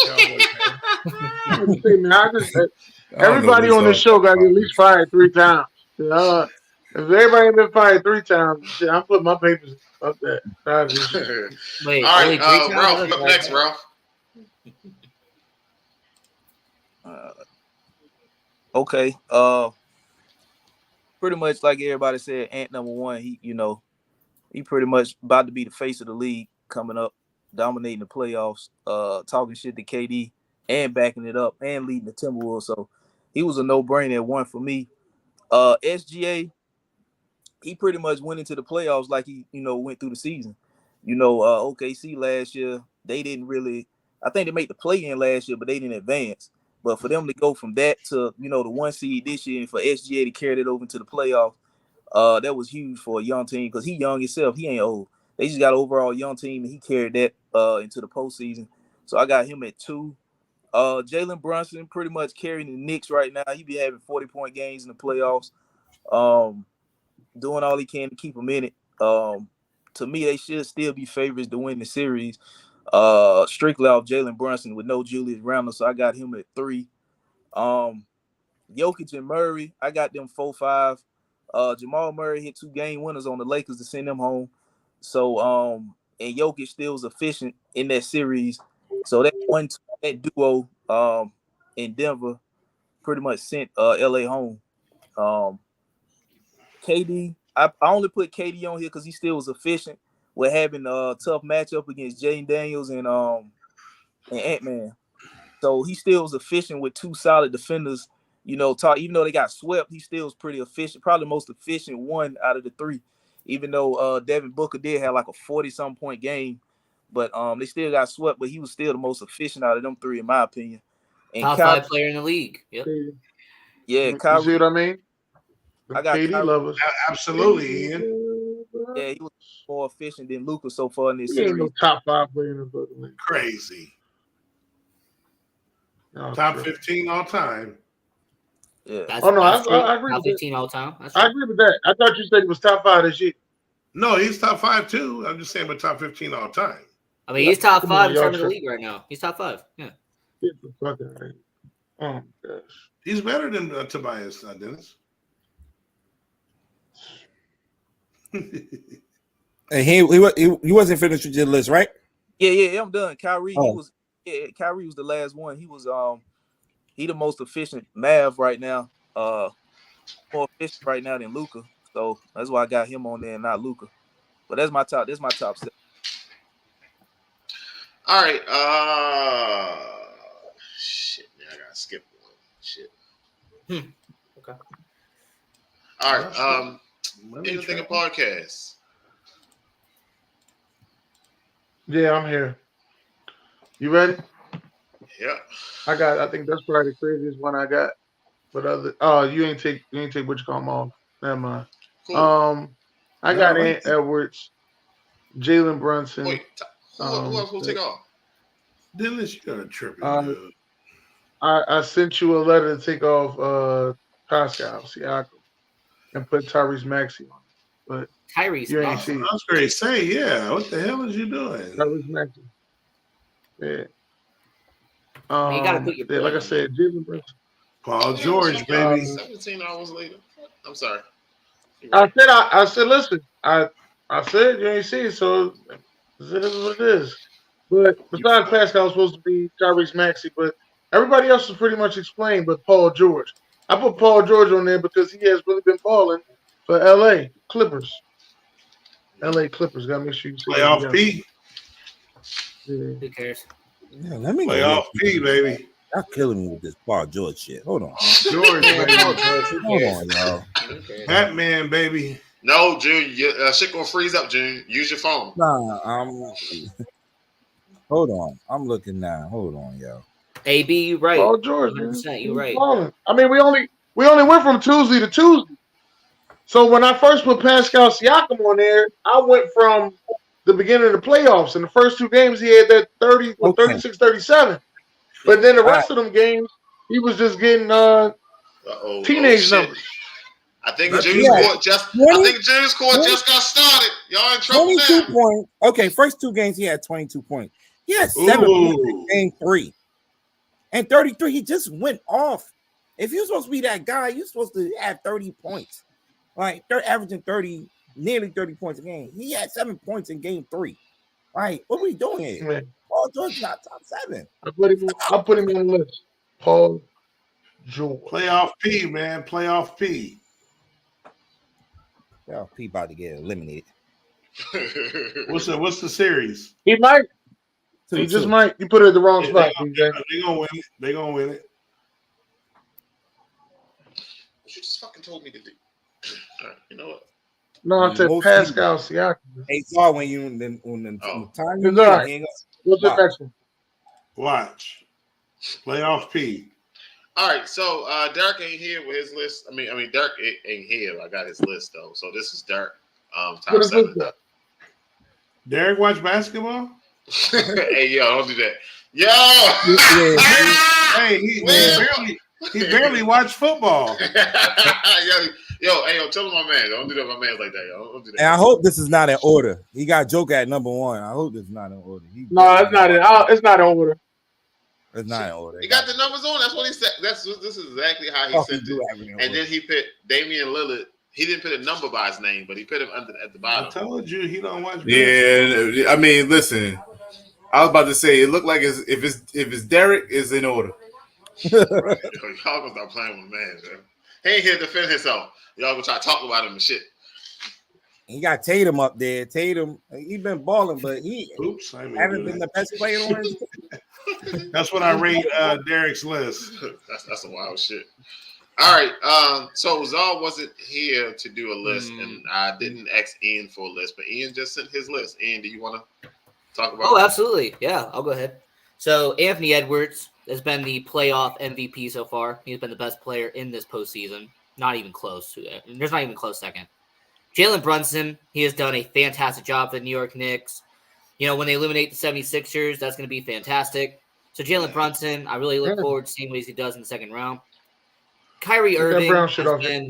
Cowboys fan. Everybody on this show got to get at least fired 3 times. If everybody ain't been fired 3 times, shit, I'm putting my papers up there. Wait, all right, Ralph, up next, Ralph. Okay. Pretty much like everybody said, Ant number 1. He pretty much about to be the face of the league coming up, dominating the playoffs, talking shit to KD and backing it up and leading the Timberwolves. So he was a no-brainer at 1 for me. SGA, he pretty much went into the playoffs like he, went through the season. OKC last year, they didn't really, I think they made the play-in last year, but they didn't advance. But for them to go from that to, the 1 seed this year and for SGA to carry it over into the playoffs, that was huge for a young team because he young himself. He ain't old. they just got an overall young team, and he carried that into the postseason. So I got him at 2. Jalen Brunson pretty much carrying the Knicks right now. He be having 40-point games in the playoffs. Doing all he can to keep them in it. To me, they should still be favorites to win the series. Strictly off Jalen Brunson with no Julius Randle, so I got him at 3. Jokic and Murray, I got them 4-5. Jamal Murray hit 2 game winners on the Lakers to send them home. So and Jokic still was efficient in that series. So that duo in Denver pretty much sent LA home. KD, I only put KD on here because he still was efficient with having a tough matchup against Jaden Daniels and Ant-Man. So he still was efficient with 2 solid defenders. Even though they got swept, he still was pretty efficient, probably the most efficient one out of the 3. Even though Devin Booker did have like a 40-something point game, but they still got swept, but he was still the most efficient out of them 3, in my opinion. And top 5 player in the league. Yep. Yeah, Kyrie. You see what I mean? I got KD lovers. Absolutely, Ian. Yeah, he was more efficient than Luka so far in this He series. ain't no top 5 player in the Brooklyn. Crazy. No, top 15 all time. Yeah. I agree top with 15 all time. I agree with that. I thought you said he was top 5 this year. No, he's top 5 too. I'm just saying, but top 15 all time. I mean, he's top 5 in terms of the league right now. He's top 5. Yeah. Get the fuck out of here. Oh my gosh. He's better than Tobias, Dennis. And he wasn't finished with your list, right? Yeah, I'm done. Kyrie, Kyrie was the last one. He was he the most efficient Mav right now. More efficient right now than Luka. So that's why I got him on there and not Luka. But that's my top 7. All right. Shit, man, I gotta skip one. Shit. Okay. All right. Anything a podcast? Yeah, I'm here. You ready? Yeah. I think that's probably the craziest one I got. But you ain't take what you call them off. Never mind. Cool. I got Ant Edwards, Jalen Brunson. Wait, who else will take off? Dennis, you got a tripping dude. I sent you a letter to take off Pascal Siakam and put Tyrese Maxey on it. But Tyrese, you ain't see it. I was going to say, yeah. What the hell is you doing? Tyrese Maxey. Yeah. You gotta put your like I said, Jalen Brunson. Paul George, baby. 17 hours later. I'm sorry. I said, listen, I said you ain't see it, so this is what it is. But besides Pascal, was supposed to be Tyrese Maxey, but everybody else was pretty much explained. But Paul George, I put Paul George on there because he has really been balling for LA Clippers. LA Clippers, gotta make sure you see playoff P. Yeah. Who cares? Yeah, let me playoff P, baby. Y'all killing me with this Paul George shit. Hold on. George, baby. Hold on, y'all. Batman, baby. No, June, shit gonna freeze up, June. Use your phone. Nah, hold on. I'm looking now. Hold on, yo. AB, you right. Paul George, 100%, you right. Balling. I mean, we only went from Tuesday to Tuesday. So when I first put Pascal Siakam on there, I went from the beginning of the playoffs. In the first 2 games, he had that 36, 37. But then the rest of them games, he was just getting teenage numbers. I think June's court just got started. Y'all in trouble 22 now. points. Okay, first 2 games he had 22 points. He had 7 points in game 3. And 33, he just went off. If you're supposed to be that guy, you're supposed to have 30 points. Like they're averaging nearly 30 points a game. He had 7 points in game 3. Right? What are we doing here? Man. Paul George not top 7. I put him on the list. Paul George. Playoff P, man. Playoff P. Well, P about to get eliminated. What's the series? He might. He 2-2. just might. You put it in the wrong spot. They gonna win it. They gonna win it. What you just fucking told me to do. All right, you know what? No, I said Pascal Siakam. Hey, saw when the time you right. What's the next one? Watch. Playoff P. All right, so Derek ain't here with his list. I mean, Derek ain't here. I got his list though. So this is Derek. Top 7. Derek watch basketball? Hey, yo, don't do that. Yo! He barely watched football. Yo, tell him my man. Don't do that, my man's like that, yo. Don't do that. And I hope this is not in order. He got Joker at number 1. I hope this is not in order. No, it's not in. It's not in order. It's not in order. He got the numbers on. That's what he said. This is exactly how he said it. And then he put Damian Lillard. He didn't put a number by his name, but he put him at the bottom. I told you he don't watch. Yeah, I mean, listen. I was about to say it looked like if it's Derek, it's in order. Y'all gonna stop playing with man. He ain't here to defend himself. Y'all gonna try to talk about him and shit. He got Tatum up there. Tatum, he been balling, but he haven't been the best player on his team. That's what I rate Derek's list. That's some wild shit. All right. So Zal wasn't here to do a list, and I didn't ask Ian for a list, but Ian just sent his list. Ian, do you want to talk about? Oh, absolutely. Yeah, I'll go ahead. So Anthony Edwards has been the playoff MVP so far. He's been the best player in this postseason. Not even close to it. There's not even a close second. Jalen Brunson, he has done a fantastic job for the New York Knicks. You know, when they eliminate the 76ers, that's going to be fantastic. So Jalen Brunson, I really look forward to seeing what he does in the second round. Kyrie Irving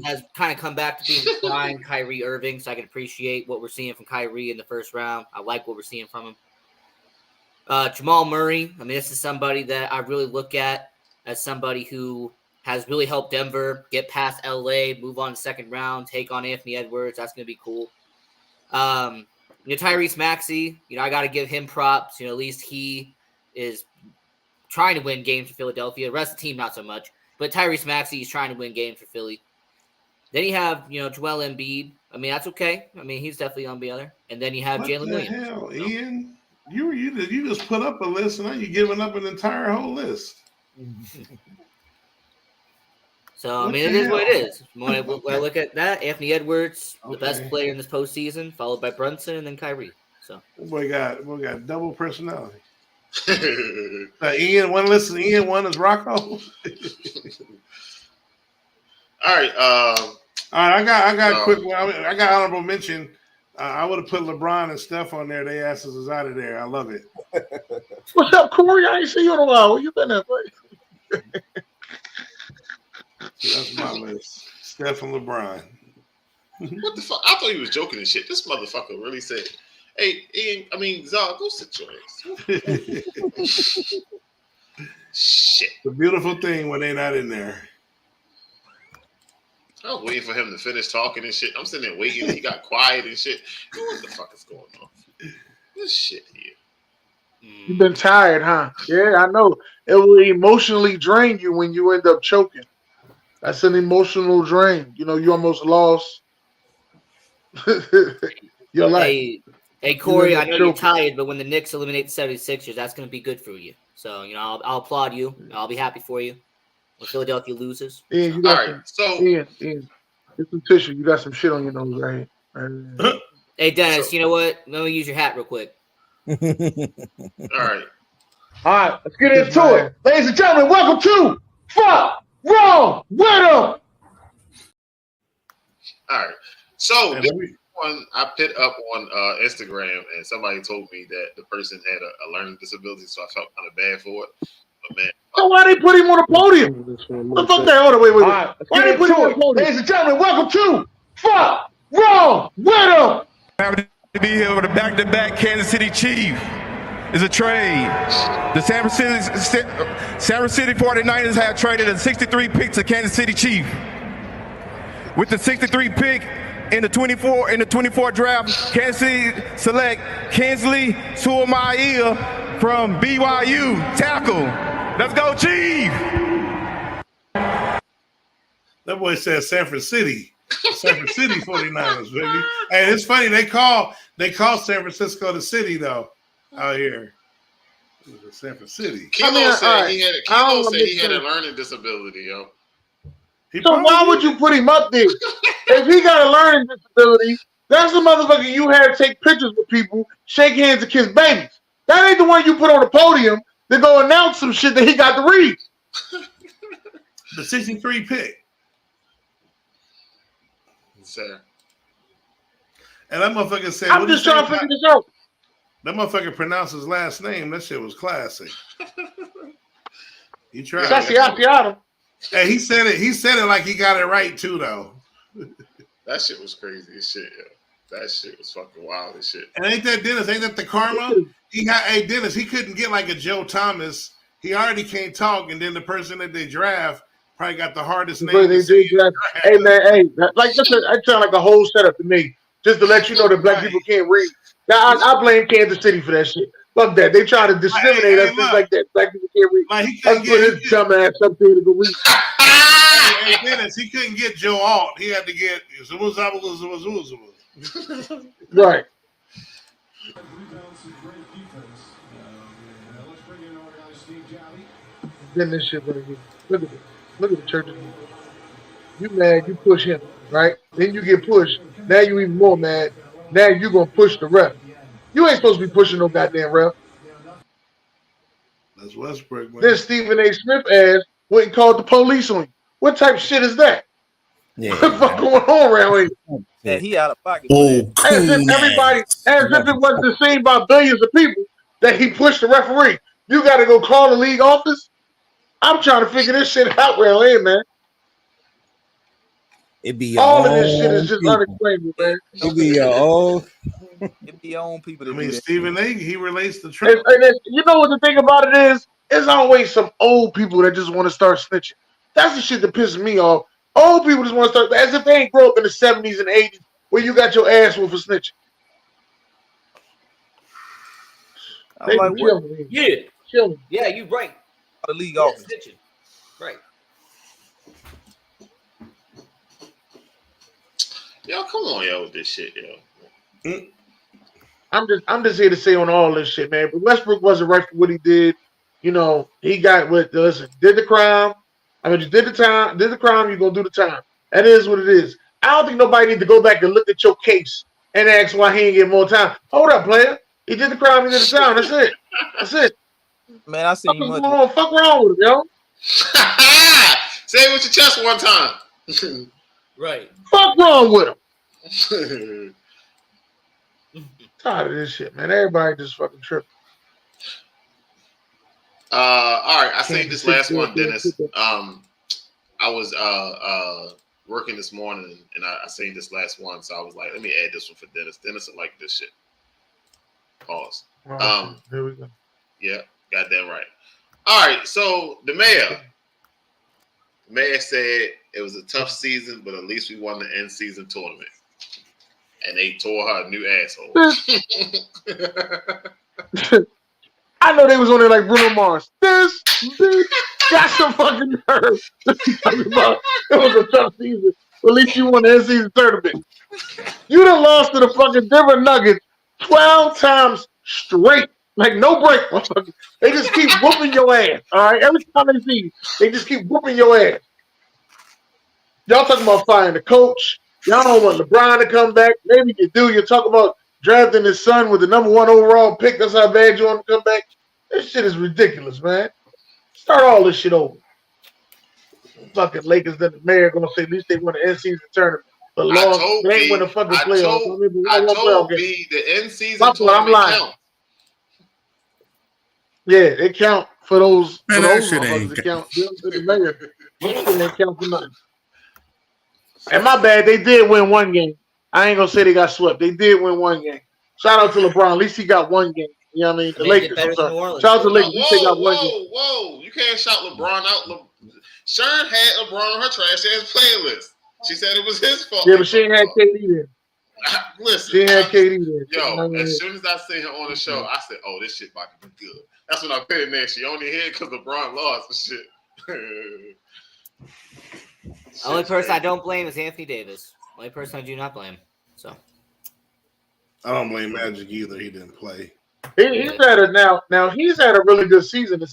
has kind of come back to being the prime Kyrie Irving, so I can appreciate what we're seeing from Kyrie in the first round. I like what we're seeing from him. Jamal Murray, I mean, this is somebody that I really look at as somebody who has really helped Denver get past LA, move on to second round, take on Anthony Edwards. That's going to be cool. Tyrese Maxey, I got to give him props. At least he is trying to win games for Philadelphia. The rest of the team, not so much. But Tyrese Maxey is trying to win games for Philly. Then you have, Joel Embiid. I mean, that's okay. I mean, he's definitely on the other. And then you have Jalen Williams. Hell, Ian? You just put up a list, and now you're giving up an entire whole list. So, I mean, it is what it is. When I look at that, Anthony Edwards, the best player in this postseason, followed by Brunson and then Kyrie. So we got double personality. Ian, one listen. Ian, one is Rocco. All right. I got a quick one. I got honorable mention. I would have put LeBron and Steph on there. They asses is out of there. I love it. What's up, Corey? I ain't seen you in a while. Where you been at, buddy? That's my list. Steph and LeBron. What the fuck? I thought he was joking and shit. This motherfucker really said, "Hey, Ian, Zal, go sit your ass." Shit. The beautiful thing when they're not in there. I was waiting for him to finish talking and shit. I'm sitting there waiting. He got quiet and shit. What the fuck is going on? This shit here. You've been tired, huh? Yeah, I know. It will emotionally drain you when you end up choking. That's an emotional drain. You almost lost your life. Hey, Corey, I know you're tired, but when the Knicks eliminate the 76ers, that's going to be good for you. So, I'll applaud you. I'll be happy for you when Philadelphia loses. Ian, you got Ian, get some tissue. You got some shit on your nose right here. Hey, Dennis, you know what? Let me use your hat real quick. All right. All right, let's get into it. Ladies and gentlemen, welcome to Fuck Wrong With 'Em. All right. So this one I put up on Instagram, and somebody told me that the person had a learning disability, so I felt kind of bad for it. But man, so why they put him on the podium? What the fuck that? Hold on, wait. Right, why they put him on the podium? Ladies and gentlemen, welcome to Fuck Wrong With 'Em. Happy to be here with a back-to-back Kansas City Chief. Is a trade. The San Francisco 49ers have traded a 63 pick to Kansas City Chief. With the 63 pick in the 24 draft, Kansas City select Kinsley Suamaiya from BYU tackle. Let's go, Chief. That boy said San Francisco 49ers, baby. And it's funny they call San Francisco the city though. Out here, San Francisco. Kilo said he had a learning disability, yo. So why would you put him up there? If he got a learning disability, that's the motherfucker you had to take pictures with people, shake hands and kiss babies. That ain't the one you put on the podium to go announce some shit that he got to read. The 63 pick. Sir. And that motherfucker said, I'm just trying to figure this out. That motherfucker pronounced his last name. That shit was classic. He tried. Hey, he said it. He said it like he got it right too, though. That shit was crazy as shit, yo. That shit was fucking wild as shit. And ain't that Dennis? Ain't that the karma? Hey Dennis, he couldn't get like a Joe Thomas. He already can't talk, and then the person that they draft probably got the hardest name. Hey man, like that sound like a whole setup to me, just to let you know that black people can't read. Now I blame Kansas City for that shit. Fuck that. They try to discriminate us just like that. Black people can't read. Like he couldn't get his dumb ass up there to go read. Hey Dennis, he couldn't get Joe Alt. He had to get right. Then this shit gonna get. Look at it. Look at the church. You mad? You push him, right? Then you get pushed. Now you even more mad. Now you gonna push the ref. You ain't supposed to be pushing no goddamn ref. That's Westbrook. Man. Then Stephen A. Smith ass went and called the police on you. What type of shit is that? Yeah, what the fuck going on around here? And he out of pocket. As if everybody, as if it wasn't seen by billions of people that he pushed the referee. You got to go call the league office. I'm trying to figure this shit out around here, man. It be all of this shit is just unexplainable, man. It be your own. It be your own people. I mean, Stephen A. He relates the truth. You know what the thing about it is? It's always some old people that just want to start snitching. That's the shit that pisses me off. Old people just want to start, as if they ain't grow up in the 70s and 80s where you got your ass whooped for snitching. I'm like, what? Yeah. Kill me. Yeah, you right. The league office. Snitching. Right. Yo, come on, yo, with this shit, yo. I'm just here to say on all this shit, man. But Westbrook wasn't right for what he did. You know, he got did the crime. I mean, you did the crime, you're gonna do the time. That is what it is. I don't think nobody need to go back and look at your case and ask why he ain't get more time. Hold up, player. He did the crime, he did the time. That's it. That's it. Man, I seen you. Fuck wrong with him, yo. Say it with your chest one time. Right. Fuck wrong with him. Tired of this shit, man. Everybody just fucking tripping. All right, I seen this last one, Dennis. I was working this morning and I seen this last one, so I was like, let me add this one for Dennis. Dennis will like this shit. Pause. Here we go. Yeah, goddamn right. All right, so the mayor said it was a tough season, but at least we won the end season tournament. And they tore her a new asshole. I know they was on there like Bruno Mars. This got some fucking nerve. It was a tough season. But at least you won the end season tournament. You done lost to the fucking Denver Nuggets 12 times straight. Like no break. They just keep whooping your ass. All right. Every time they see you, they just keep whooping your ass. Y'all talking about firing the coach. Y'all don't want LeBron to come back. Maybe you do. You're talking about drafting his son with the number 1 overall pick. That's how bad you want to come back. This shit is ridiculous, man. Start all this shit over. Fucking Lakers, then the mayor gonna say at least they won the end season tournament. But long, they ain't win the fucking playoffs. I told B the end season tournament count. Yeah, it count for those. Man, for that those shit ain't count. The mayor. That shit ain't count for nothing. And my bad, they did win one game. I ain't gonna say they got swept. They did win one game. Shout out to LeBron. At least he got one game. You know what I mean? The Lakers. Shout out to the Lakers. They got one game. Whoa! You can't shout LeBron out. Sharon had LeBron on her trash ass playlist. She said it was his fault. Yeah, but she ain't had KD there. Listen, she ain't had KD there. Yo, as soon as I seen her on the show, I said, "Oh, this shit about to be good." That's when I put in there. She only here because LeBron lost and shit. The only person I don't blame is Anthony Davis. Only person I do not blame. So I don't blame Magic either. He didn't play. He's had a now. He's had a really good season.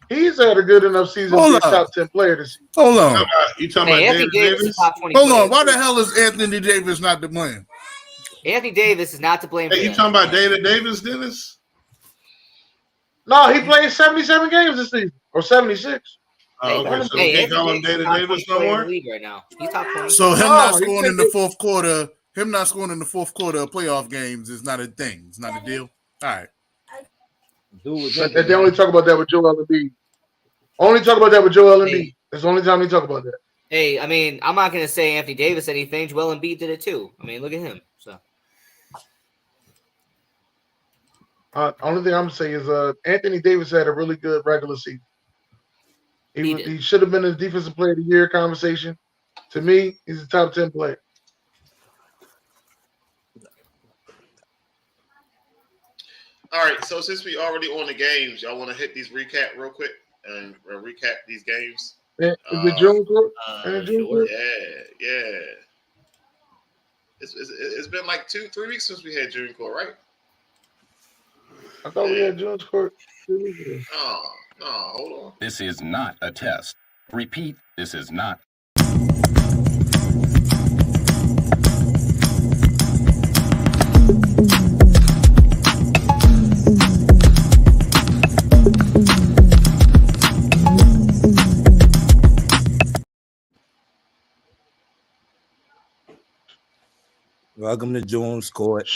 He's had a good enough season to be a top 10 player this season. Hold on. You talking about Anthony Davis is top 20 Hold player. on. Why the hell is Anthony Davis not to blame? Anthony Davis is not to blame. Hey, you talking about Dana Davis, Dennis? No, he played 77 games this season or 76. Oh, okay. So you can't call him Dana Davis no more. Right now, he's top 20. So him not scoring in the fourth quarter, of playoff games is not a thing. It's not a deal. All right. They only talk about that with Joel Embiid. Only talk about that with Joel Embiid. That's the only time they talk about that. Hey, I mean, I'm not gonna say Anthony Davis anything. Joel Embiid did it too. I mean, look at him. So. Only thing I'm gonna say is Anthony Davis had a really good regular season. He should have been in the defensive player of the year conversation. To me, he's a top 10 player. All right, so since we already on the games, y'all want to hit these recap real quick and recap these games? Is it June court? Sure. Yeah. It's been like 2-3 weeks since we had June court, right? I thought we had June's court. Oh, no, hold on. This is not a test. Repeat, this is not. Welcome to June's Court.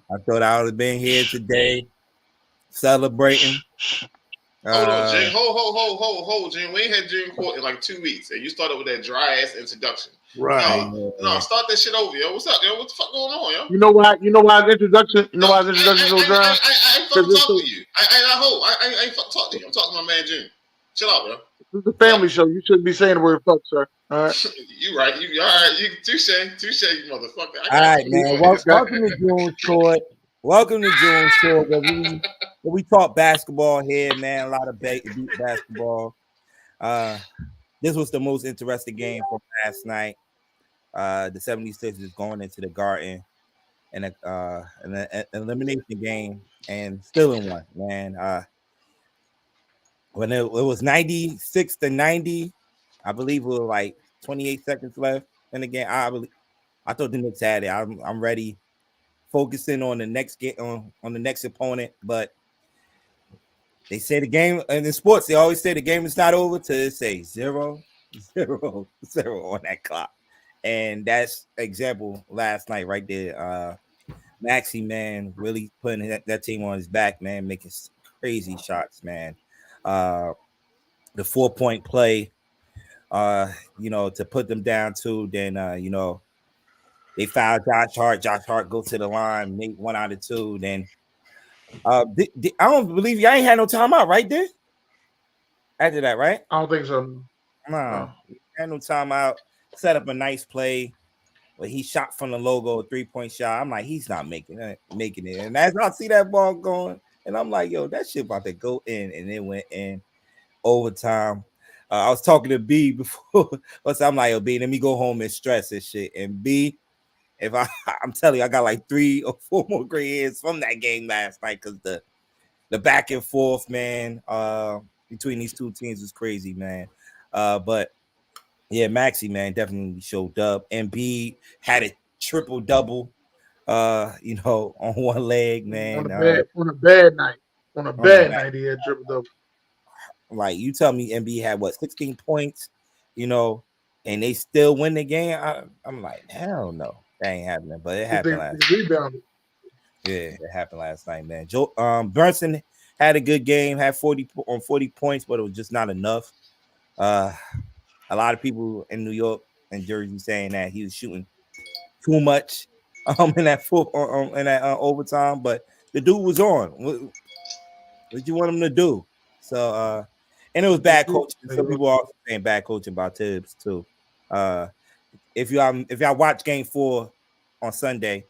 I thought I would have been here today celebrating. Hold on, Jim. Hold, Jim. We ain't had June court in like 2 weeks, and you started with that dry ass introduction. Right. No, start that shit over, yo. What's up, yo? What the fuck going on, yo? You know why his introduction? You know why his introduction so dry? I ain't fucking talking to you. I ain't fucking talking to you. I'm talking to my man June. Chill out, bro. This is a family show. You shouldn't be saying the word fuck, sir. All right. You right. You all right. You touche, you motherfucker. All right, man. Welcome to June's Court. Welcome to June's Court. We talk basketball here, man. A lot of basketball. This was the most interesting game from last night. The 76ers going into the Garden and an elimination game and still in one, man. When it was 96-90, I believe it was like 28 seconds left in the game. I thought the Knicks had it. I'm ready, focusing on the next game on the next opponent. But they say the game in sports, they always say the game is not over till it say 0-0 on that clock. And that's example last night right there. Maxey, man, really putting that team on his back, man, making crazy shots, man. The 4-point play, to put them down to, then they fouled Josh Hart. Josh Hart goes to the line, make 1 out of 2. Then I don't believe y'all ain't had no timeout right there. After that, right? I don't think so. No. Had no timeout. Set up a nice play, but he shot from the logo, a 3-point shot. I'm like, he's not making it. And as I see that ball going, and I'm like, yo, that shit about to go in, and it went in overtime. I was talking to B before, so I'm like, yo, B, let me go home and stress this shit. And B, if I'm telling you, I got like 3 or 4 more gray hairs from that game last night because the back and forth, man, between these two teams was crazy, man. But yeah, Maxey, man, definitely showed up. And B had a triple-double, on one leg, man. On a bad night. On a bad night, he had triple-double. Like, you tell me MB had, 16 points, and they still win the game? I'm like, hell no. That ain't happening. But it happened last night. Yeah, it happened last night, man. Brunson had a good game, had 40 points, but it was just not enough. A lot of people in New York and Jersey saying that he was shooting too much in that overtime, but the dude was on. What you want him to do? So and it was bad coaching. Some people are also saying bad coaching about Tibbs too. If y'all watch Game 4 on Sunday,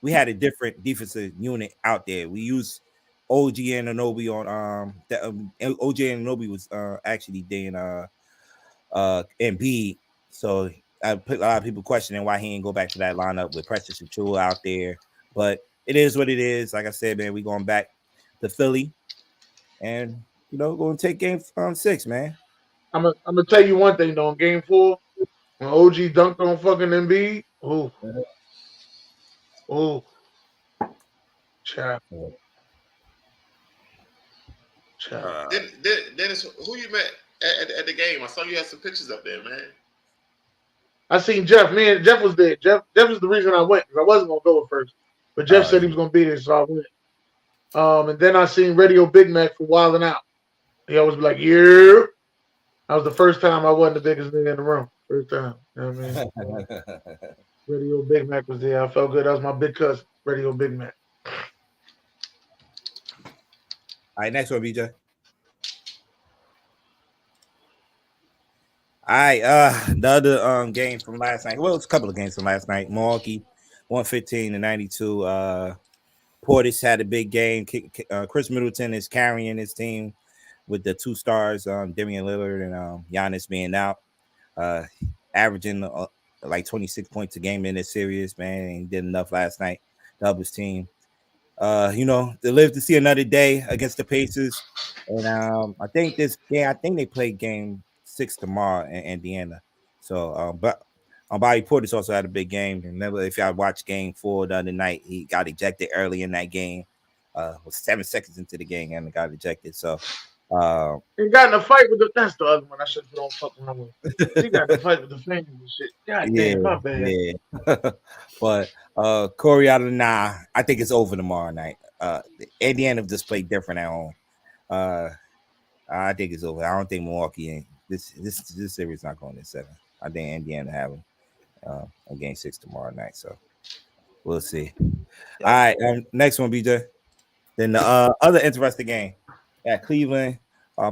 we had a different defensive unit out there. We used OG Anunoby on OG Anunoby was actually doing Embiid, so I put a lot of people questioning why he didn't go back to that lineup with Precious Achiuwa out there. But it is what it is. Like I said, man, we going back to Philly, and going to take Game 6, man. I'm gonna tell you one thing though. In Game 4, when OG dunked on fucking Embiid, child. Dennis, who you met at the game? I saw you had some pictures up there, man. I seen Jeff. Man, Jeff was there. Jeff is the reason I went because I wasn't gonna go at first, but Jeff said he was gonna be there, so I went. And then I seen Radio Big Mac for Wildin' Out. He always be like, "Yeah." That was the first time I wasn't the biggest nigga in the room. First time. You know what I mean? Radio Big Mac was there. I felt good. That was my big cousin, Radio Big Mac. All right, next one, BJ. All right, the other game from last night. Well, it's a couple of games from last night. Milwaukee, 115-92. Portis had a big game. Chris Middleton is carrying his team with the 2 stars, Damian Lillard and Giannis being out, averaging like 26 points a game in this series, man. He did enough last night to help his team. To live to see another day against the Pacers. And I think they play game 6 tomorrow in Indiana. So, but Bobby Portis also had a big game. Remember, if y'all watched game 4 the other night, he got ejected early in that game. Was 7 seconds into the game and got ejected. So, he got in a fight with that's the other one I should don't fuck around with. He got in a fight with the fans and shit. God damn, my bad. Yeah. But Corey out of the 9, I think it's over tomorrow night. Indiana just played different at home. I think it's over. I don't think Milwaukee ain't this series not going to 7. I think Indiana have them on game 6 tomorrow night. So we'll see. All right, next one, BJ. Then the other interesting game at Cleveland,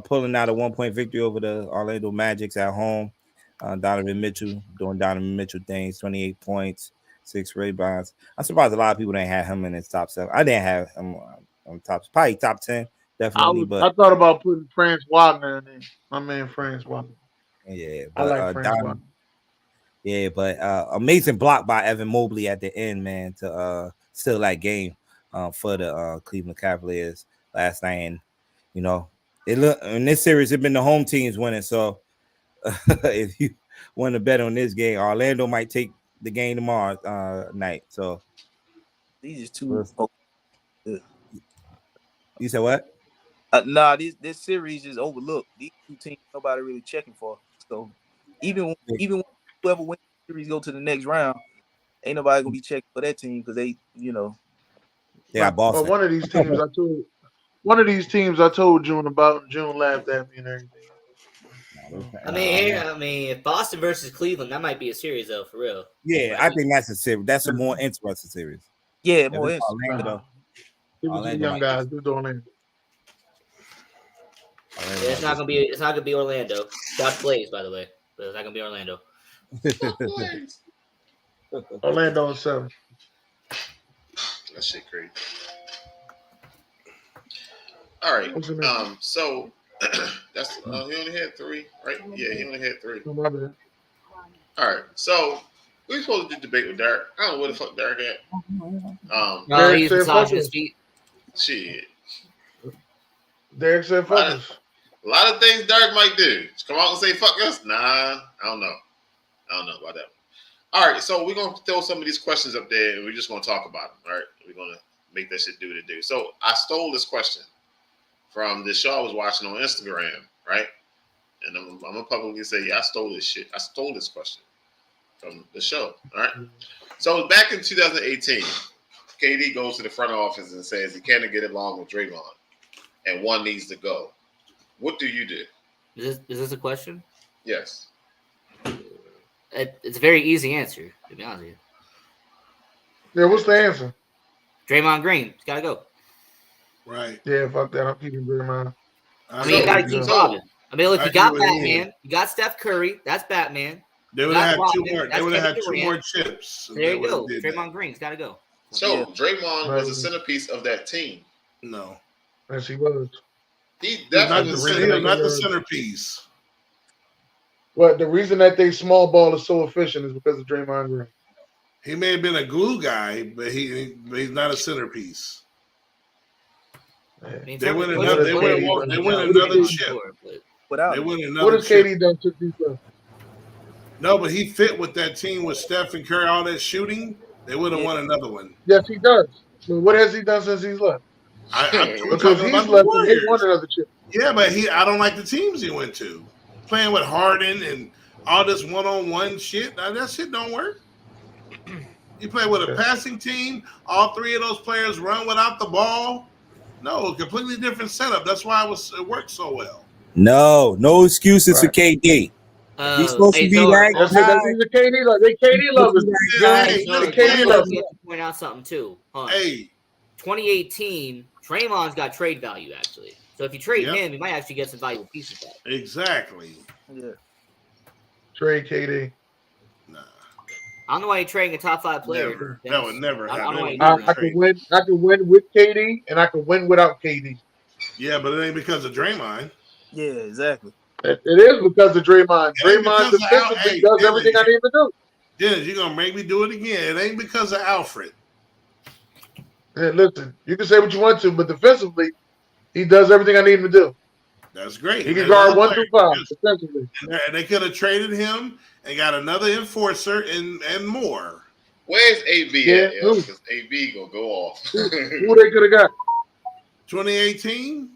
pulling out a 1-point victory over the Orlando Magic at home. Donovan Mitchell doing Donovan Mitchell things, 28 points, 6 rebounds. I'm surprised a lot of people didn't have him in his top 7. I didn't have him on probably top 10, definitely. I thought about putting Franz Wagner in there. My man Franz Wagner. Yeah, but, I like Franz Wagner. Yeah, but amazing block by Evan Mobley at the end, man, to seal that game for the Cleveland Cavaliers last night. And in this series, it's been the home teams winning. So if you want to bet on this game, Orlando might take the game tomorrow night. So these are two. You said what? This series is overlooked. These 2 teams nobody really checking for. So even when whoever wins the series go to the next round, ain't nobody gonna be checking for that team because they. Yeah, Boston. But one of these teams I told June about, and June laughed at me and everything. I mean, if Boston versus Cleveland, that might be a series though, for real. Yeah, I think that's a series. That's a more interesting series. Yeah, more interesting. Orlando young guys do Orlando. It's not gonna be Orlando. Josh Blaze, by the way, but it's not gonna be Orlando. Orlando in 7. That shit crazy. All right. So that's he only had 3, right? Yeah, he only had 3. Oh, my bad. All right. So we supposed to do debate with Derek. I don't know where the fuck Derek at. No, he's massaging his feet. Shit. Derek said fuck us. A lot of things Derek might do. Come out and say fuck us? Nah, I don't know about that. All right, so we're going to throw some of these questions up there, and we're just going to talk about them, all right? We're going to make that shit do what it do. So I stole this question from the show I was watching on Instagram, right? And I'm going to publicly say, yeah, I stole this shit. I stole this question from the show, all right? So back in 2018, KD goes to the front office and says he can't get along with Draymond, and one needs to go. What do you do? Is this a question? Yes. It's a very easy answer, to be honest with you. Yeah, what's the answer? Draymond Green, he's got to go. Right. Yeah, fuck that. I'm keeping Draymond. I mean, you got to keep Robin. I mean, look, you got Batman. You got Steph Curry. That's Batman. They would have had 2 more. They would have had 2 more chips. There you go. Draymond Green's got to go. So Draymond was the centerpiece of that team. No. Yes, he was. He definitely was not the centerpiece. What the reason that they small ball is so efficient is because of Draymond Green. He may have been a glue guy, but he's not a centerpiece. Yeah. They win another chip. What has KD done to people? No, but he fit with that team with Steph and Curry, all that shooting. They would have won another one. Yes, he does. But what has he done since he's left? Because he's left and he won another chip. Yeah, but I don't like the teams he went to. Playing with Harden and all this one-on-one shit. Now, that shit don't work. You play with a passing team. All 3 of those players run without the ball. No, completely different setup. That's why it worked so well. No excuses for KD. He's supposed to be that That's guy. the KD love. They KD lovers. Hey, No, They KD lovers. you have to point out something too. Hold on. Hey, 2018, Draymond's got trade value actually. So if you trade him, you might actually get some valuable pieces back. Exactly. Yeah. Trade KD. I don't know why you're trading a top 5 player. Never. That would never happen. I can win with KD, and I can win without KD. Yeah, but it ain't because of Draymond. Yeah, exactly. It is because of Draymond. Draymond defensively does everything I need to do. Dennis, you're gonna make me do it again. It ain't because of Alfred. And listen, you can say what you want to, but defensively, he does everything I need him to do. That's great. He can guard 1 through 5 defensively. And they could have traded him and got another enforcer and more. Where's AB at? Because AB gonna go off. Who they could have got? 2018.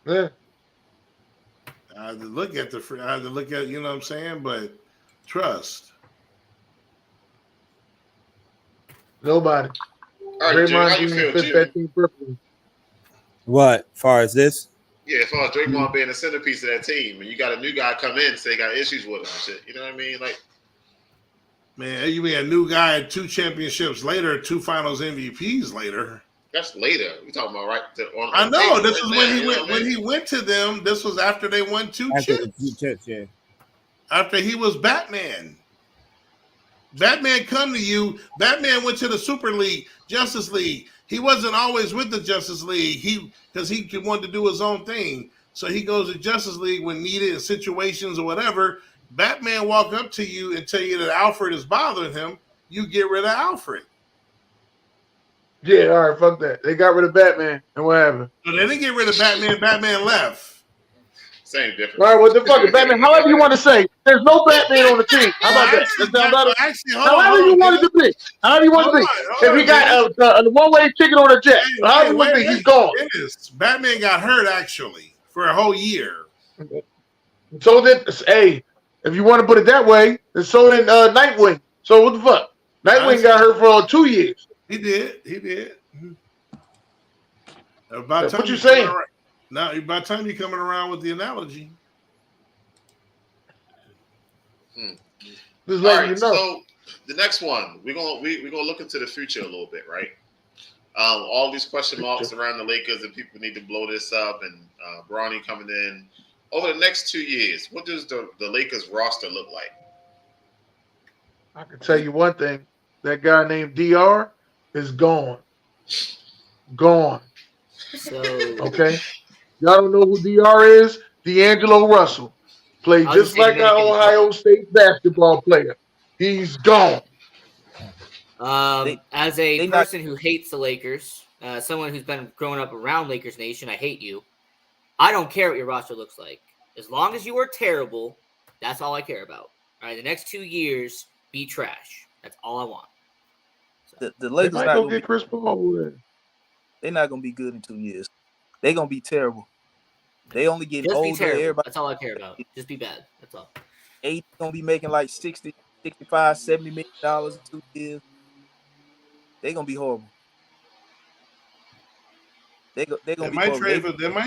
Yeah. I had to look at you know what I'm saying, but trust. Nobody. All right, Draymond how you Green feel, fits Jimmy? that team perfectly. What? Far as this? Yeah, as far as Draymond being the centerpiece of that team, and you got a new guy come in and say got issues with him and shit. You know what I mean? Like, Man, you mean a new guy 2 championships later, 2 finals MVPs later. that's later. We talking about I know. This is when he went. went. When he went to them, this was after they won 2 After chips. the 2 chips, yeah. After he was Batman. Batman come to you. Batman went to the Super League, Justice League. He wasn't always with the Justice League. Because he wanted to do his own thing. So he goes to Justice League when needed in situations or whatever. Batman walk up to you and tell you that Alfred is bothering him. You get rid of Alfred. Yeah, all right, fuck that. They got rid of Batman, and what happened? So they didn't get rid of Batman. Batman left. Same difference. All right, what the fuck? Batman, however you want to say, there's no Batman on the team. How about that? However you want it to be. However you want it to be. If he got a one-way ticket on a jet, however you want it to be, he's gone. Batman got hurt, actually, for a whole year. So hey, if you want to put it that way, then so did Nightwing. So what the fuck? Nightwing got hurt for 2 years. He did. What you saying? Now, by the time you're coming around with the analogy. Just All letting right, you know. so the next one, we're gonna look into the future a little bit, right? All these question marks around the Lakers, and people need to blow this up, and Bronny coming in. Over the next 2 years, what does the Lakers roster look like? I can tell you one thing. That guy named DR is gone. Gone. So okay. Y'all don't know who DR is? D'Angelo Russell. Played just like an Ohio State basketball player. He's gone. As a person who hates the Lakers, someone who's been growing up around Lakers Nation, I hate you. I don't care what your roster looks like. As long as you are terrible, that's all I care about. All right, the next 2 years, be trash. That's all I want. So, the Lakers might go get Chris Paul. They're not gonna be good in 2 years. They're gonna be terrible. They only get older. Everybody. That's all I care about. Just be bad. That's all. AD gonna be making like 60, 65, $70 million in 2 years. They're gonna be horrible. They might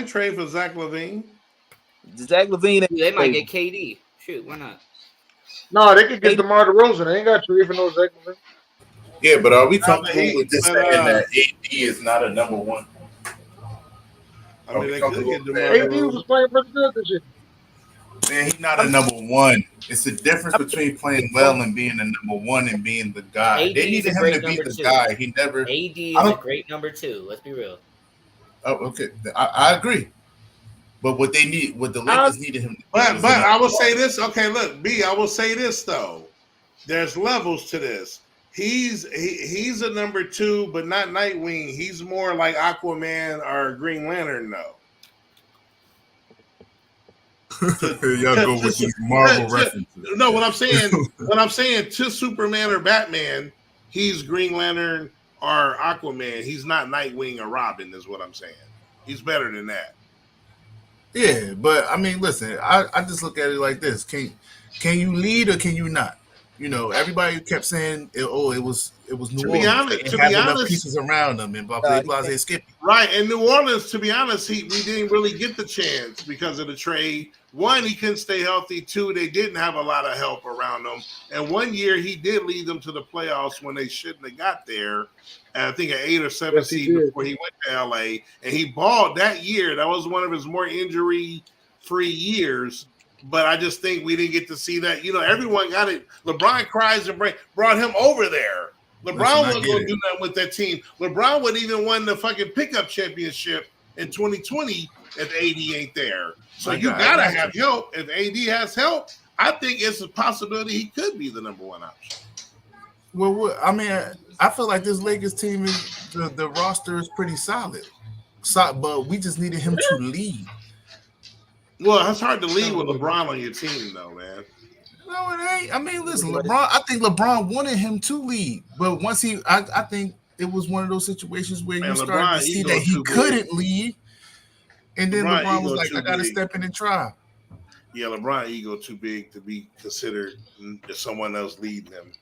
trade for Zach LaVine. Zach LaVine. They might get KD. Shoot, why not? No, they could get DeMar DeRozan. They ain't got trade for no Zach LaVine. Yeah, but are we comfortable with this saying that AD is not a number one? I mean, they could get DeMar AD was playing pretty good this year. Man, he's not a number one. It's the difference between playing well and being a number one and being the guy. AD they needed him to be the guy. He never. AD is a great number 2. Let's be real. Oh, okay. I agree. But what the Lakers needed him to do. But I will say this. Okay, look, B, I will say this though. There's levels to this. He's a number 2, but not Nightwing. He's more like Aquaman or Green Lantern, though. Y'all go with these Marvel references. No, what I'm saying to Superman or Batman, he's Green Lantern or Aquaman. He's not Nightwing or Robin, is what I'm saying. He's better than that. Yeah, but I mean, listen, I just look at it like this: can you lead or can you not? everybody kept saying, it was New To Orleans. be honest, They didn't have enough pieces around them, and Blase skipped. Right, and New Orleans, to be honest, we didn't really get the chance because of the trade. One, he couldn't stay healthy. Two, they didn't have a lot of help around them. And one year, he did lead them to the playoffs when they shouldn't have got there. And I think an 8 or 7 seed before he went to LA. And he balled that year. That was one of his more injury-free years. But I just think we didn't get to see that. Everyone got it. LeBron cries and brought him over there. LeBron wasn't going to do nothing with that team. LeBron would even win the fucking pickup championship in 2020 if AD ain't there. So you got to have help. If AD has help, I think it's a possibility he could be the number one option. Well, I feel like this Lakers team the roster is pretty solid. But we just needed him to lead. Well, it's hard to lead with LeBron on your team, though, man. No, it ain't. Listen, LeBron. I think LeBron wanted him to lead, but once I think it was one of those situations where you started to see that he couldn't lead, and then LeBron was like, "I got to step in and try." Yeah, LeBron ego too big to be considered someone else leading him.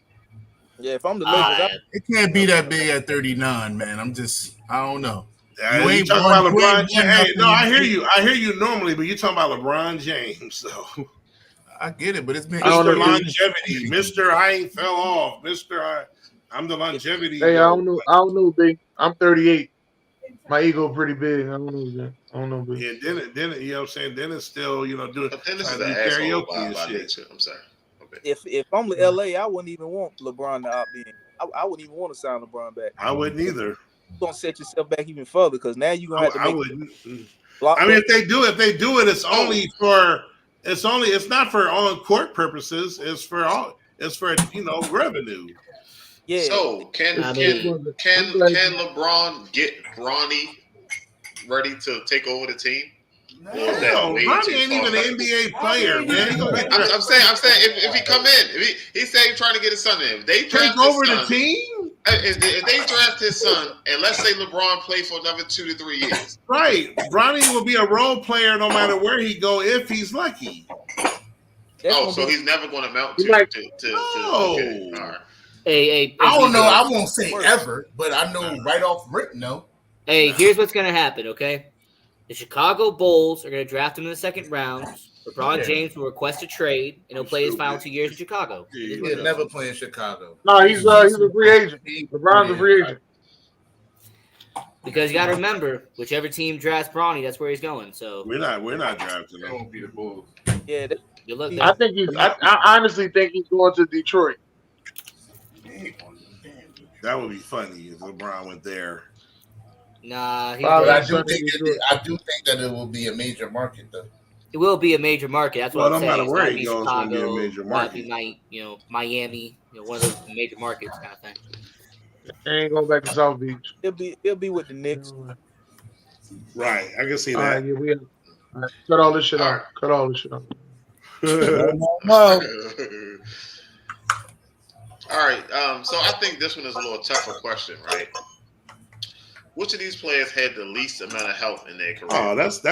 Yeah, if I'm the Lakers, it can't be that big at 39, man. I don't know. You ain't talking about LeBron James. No, I hear you. I hear you normally, but you're talking about LeBron James, so. I get it, but it's been Mr. Longevity, Mr. I ain't fell off, Mr. I'm the longevity. Hey, I don't know, big. I'm 38. My ego pretty big. I don't know, big. Yeah, Dennis, you know what I'm saying? Dennis still, doing karaoke and shit. I'm sorry. Okay. If I'm LA, I wouldn't even want LeBron to opt in. I wouldn't even want to sign LeBron back. I wouldn't either. You're gonna set yourself back even further because now you're gonna have to. I wouldn't. If they do it, it's only for. It's not for on court purposes. It's for revenue. Yeah. So can LeBron get Bronny ready to take over the team? No, Bronny ain't even an NBA player, man. I'm saying if he come in, he said he's trying to get his son in. If they take over the team. If they draft his son, and let's say LeBron play for another 2 to 3 years, right? Bronny will be a role player no matter where he go if he's lucky. So he's never going to mount to. Okay. All right. Hey, I don't know. I won't say ever, but I know right off rip. No. Hey, here's what's gonna happen. Okay, the Chicago Bulls are gonna draft him in the second round. LeBron James will request a trade, and he'll play his final 2 years in Chicago. He'll never play in Chicago. No, he's a free agent. LeBron's a free agent. Because you got to remember, whichever team drafts Bronny, that's where he's going. So we're not drafting him. Won't be the Bulls. Yeah, I think I honestly think he's going to Detroit. That would be funny if LeBron went there. Nah, I do think that it will be a major market, though. It will be a major market. That's what I'm saying. No matter where he goes, it's going to be a major market. Miami, one of those major markets kind of thing. They ain't going back to South Beach. It'll be with the Knicks. Right, I can see that. Cut all this shit out. Cut all this shit out. All right. So I think this one is a little tougher question, right? Which of these players had the least amount of help in their career? Oh, that's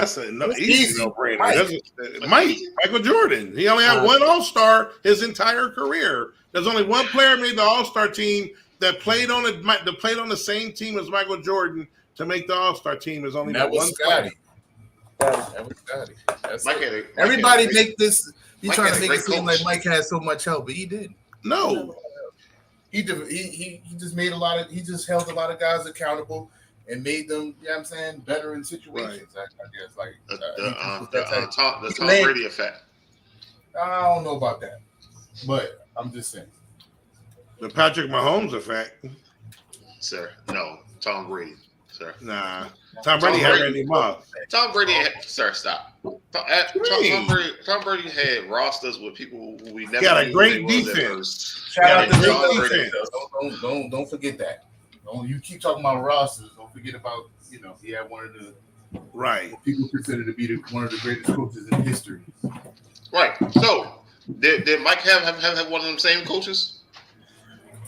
easy no-brainer. Michael Jordan. He only had one All-Star his entire career. There's only one player made the All-Star team that played on the same team as Michael Jordan to make the All-Star team. Is only that one player. That was Scotty. Everybody make this. You trying to make it seem like Mike had so much help, but he didn't. No, he just made he just held a lot of guys accountable and made them, you know what I'm saying, better in situations. Right. I guess like the Tom Brady effect. I don't know about that, but I'm just saying the Patrick Mahomes effect, sir. No, Tom Brady, sir. Nah, Tom Brady had Randy Moss. Tom Brady, sir, stop. Tom Brady had rosters with people who we never. Got a great defense. Shout out to Tom Brady. Don't forget that. You keep talking about rosters. Don't forget about he had one of the people considered to be one of the greatest coaches in history. Right. So did Mike have one of them same coaches?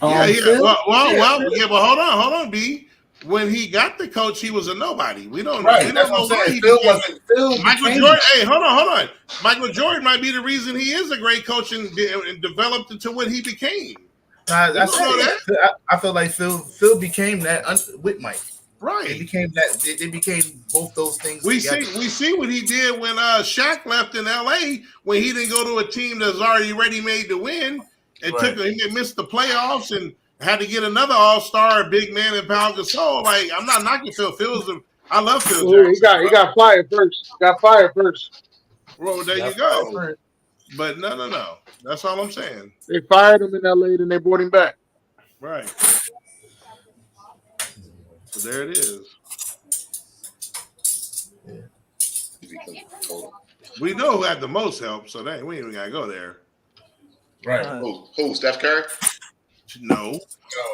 Yeah. Well, but hold on, B. when he got the coach, he was a nobody. We don't Right, we that's don't know what I'm why saying. he Phil became. wasn't. Phil Michael became- Jordan. Hey, hold on. Michael Jordan might be the reason he is a great coach and developed into what he became. Nah, We don't know that. I feel like Phil became that with Mike. Right. It became that. They became both those things. We together. see what he did when Shaq left in LA when he didn't go to a team that's already ready made to win. It took him. He missed the playoffs and had to get another all-star, big man in Pau Gasol. Like, I'm not knocking Phil. I love Phil Jackson. He got fired first. Well, there you go. But no. That's all I'm saying. They fired him in LA, then they brought him back. Right. So there it is. We know who had the most help, so we ain't even gotta go there. Right. Who? Steph Curry? No.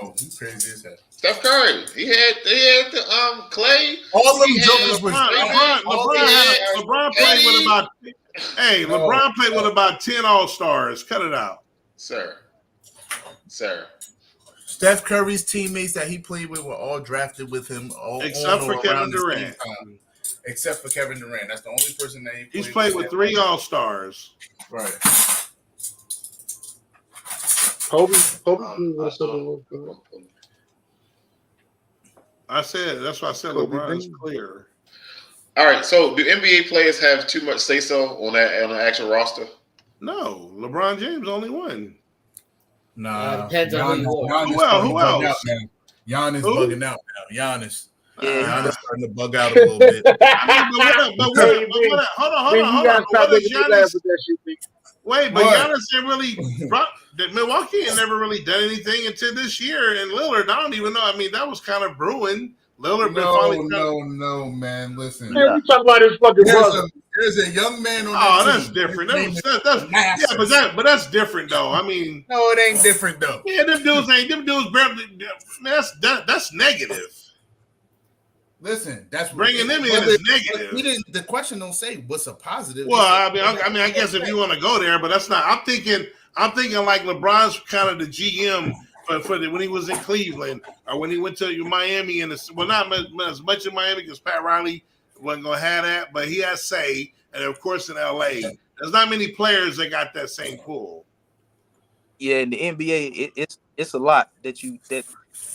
No, he's crazy as hell. Steph Curry. He had the Clay. All them jokers was LeBron played with about. Hey, LeBron played with about 10 All-Stars. Cut it out, sir. Steph Curry's teammates that he played with were all drafted with him, except for Kevin Durant. Except for Kevin Durant, that's the only person that he's played with 3 All-Stars. Right. Kobe. I said that's why I said LeBron's clear. All right. So, do NBA players have too much say so on the actual roster? No, LeBron James only one. Nah, depends on who else? Giannis bugging out now. Giannis. Giannis starting to bug out a little bit. Hold on. Wait, but Giannis didn't really. Milwaukee ain't never really done anything until this year. And Lillard, I don't even know. I mean, that was kind of brewing. Lillard been finally. No, man. Listen. Man, we talking about his fucking brother. There's a young man on that team. That's different. But that's different though. I mean, no, it ain't different though. Yeah, them dudes barely. That's negative. Listen, that's bringing them in is negative. The question don't say what's a positive. Well, I mean, I guess if you want to go there, but that's not. I'm thinking like LeBron's kind of the GM for when he was in Cleveland or when he went to Miami not as much in Miami because Pat Riley wasn't gonna have that, but he has say, and of course in LA, there's not many players that got that same pull. Yeah, in the NBA, it's a lot that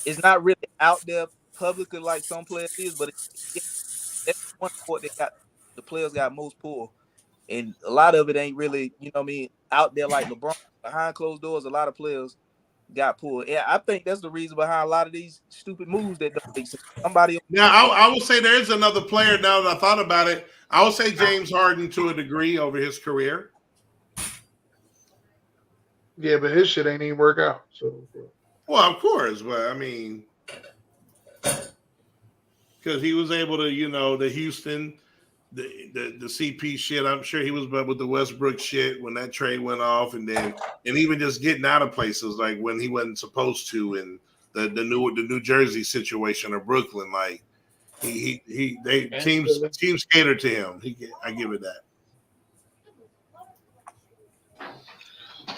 it's not really out there publicly like some players is, but that's one sport the players got most pull, and a lot of it ain't really, out there like LeBron. Behind closed doors, a lot of players got pulled. Yeah, I think that's the reason behind a lot of these stupid moves that don't make sense. Somebody. Now, I will say there is another player. Now that I thought about it, I would say James Harden to a degree over his career. Yeah, but his shit ain't even work out. So, well, of course, but I mean, because he was able to, the Houston, the CP shit. I'm sure he was with the Westbrook shit when that trade went off, and even just getting out of places like when he wasn't supposed to, and the New Jersey situation or Brooklyn, like teams catered to him. I give it that.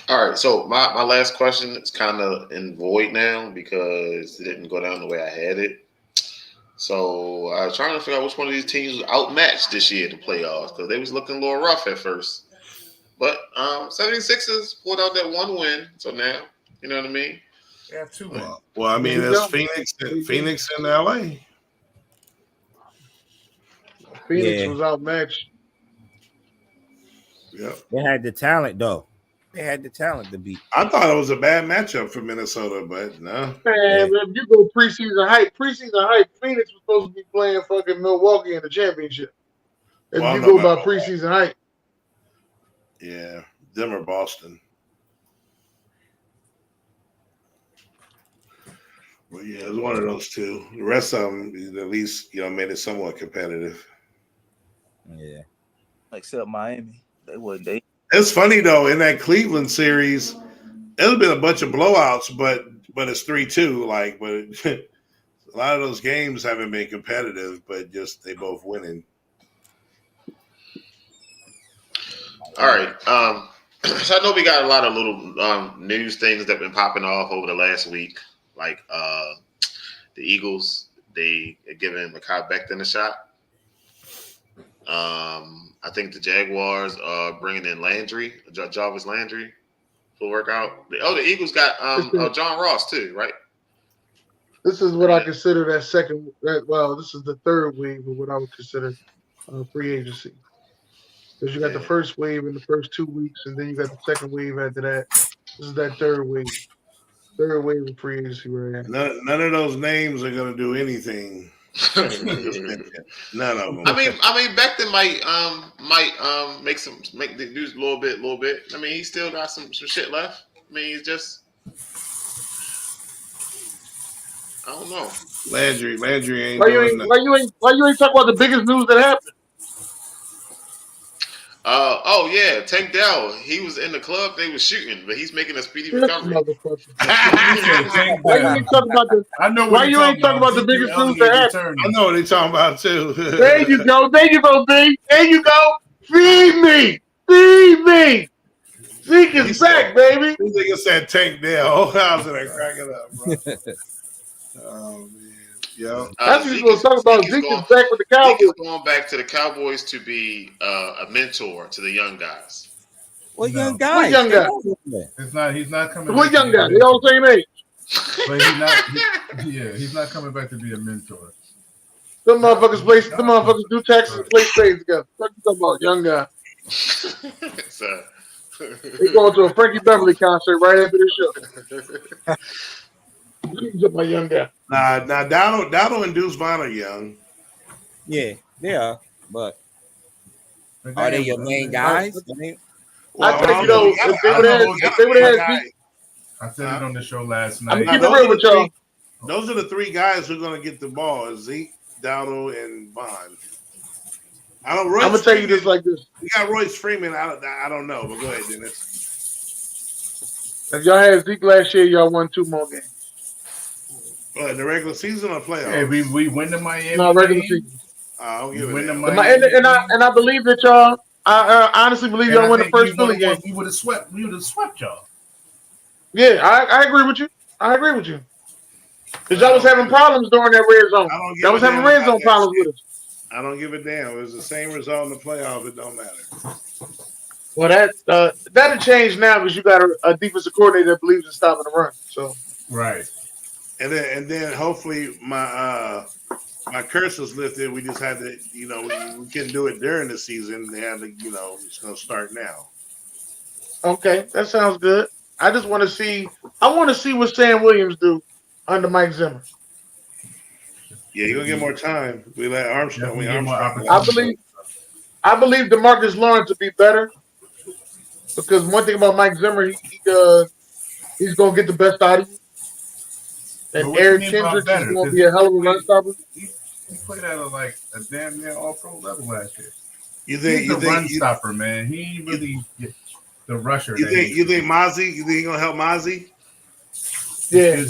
All right, so my last question is kind of in void now because it didn't go down the way I had it. So I was trying to figure out which one of these teams was outmatched this year in the playoffs because they was looking a little rough at first. But 76ers pulled out that one win, so now, you know what I mean? They have 2 wins. Well, I mean, there's Phoenix and LA. Phoenix was outmatched. Yeah. They had the talent, though. They had the talent to beat. I thought it was a bad matchup for Minnesota, but no. Man, if you go preseason hype, Phoenix was supposed to be playing fucking Milwaukee in the championship. If you go by preseason hype. Yeah, them or Boston. Well, yeah, it was one of those two. The rest of them, at least, made it somewhat competitive. Yeah. Except Miami. They wasn't. It's funny though, in that Cleveland series, there's been a bunch of blowouts, but it's 3-2. But a lot of those games haven't been competitive, but just they both winning. All right. So I know we got a lot of little news things that have been popping off over the last week, like the Eagles they are giving Mekhi Becton a shot. I think the Jaguars are bringing in Landry, Jarvis Landry, for workout. The Eagles got John Ross too, right? This is what I consider that second. Well, this is the third wave of what I would consider free agency. Because you got the first wave in the first 2 weeks, and then you got the second wave after that. This is that third wave. Third wave of free agency right now. None of those names are going to do anything. None of them. I mean, Becton might make the news a little bit. I mean, he still got some shit left. I mean, he's just, I don't know. Landry ain't. Why you ain't talking about the biggest news that happened? Tank Dell. He was in the club. They was shooting, but he's making a speedy recovery. Why you ain't talking about the? I know. Why you ain't talking about the biggest news that happened? I know what they're talking about too. There you go, B. There you go. Feed me. Zeke is back, baby. This nigga said Tank Dell. I was gonna crack it up, bro. Oh man. Yeah. That's what you're supposed to talk about. Zeke is back with the Cowboys. Zeke is going back to the Cowboys to be a mentor to the young guys. What young guys? What young guys? He's not coming. What young guys? They all the same age. But he's not. He's not coming back to be a mentor. Them motherfuckers do taxes and play spades together. What you talking about, young guy? They going to a Frankie Beverly concert right after the show. He's my young guy. Nah, Dowdle and Deuce Vaughn are young. Yeah, they are. But are they your main guys? I think if they would have had Zeke. I said it on the show last night. I'm keep it real with y'all. Those are the three guys who are going to get the ball: Zeke, Dowdle, and Vaughn. I'm gonna tell you this like this. You got Royce Freeman. I don't know, but go ahead, Dennis. If y'all had Zeke last year, y'all won 2 more games. Well, in the regular season or playoffs? Hey, we win the Miami. No, regular season. I don't give win it. And I believe that y'all. I honestly believe y'all win the first Philly game. We would have swept y'all. Yeah, I agree with you. Because y'all was having problems during that red zone. Y'all was having red zone problems with us. I don't give a damn. It was the same result in the playoffs. It don't matter. Well, that'll change now because you got a defensive coordinator that believes in stopping the run. So right. And then hopefully my curse was lifted. We just had to, we couldn't do it during the season. They had to, it's going to start now. Okay, that sounds good. I just want to see. I want to see what Sam Williams do under Mike Zimmer. Yeah, you're gonna get more time. We let Armstrong. I believe DeMarcus Lawrence will be better because one thing about Mike Zimmer, he's gonna get the best out of you. And Eric Kendricks is gonna be a hell of a run stopper. He played at a damn near all-pro level last year. He's the run stopper, man. He really the rusher. You think Mozzie? You think he's gonna help Mozzie? Yeah, you're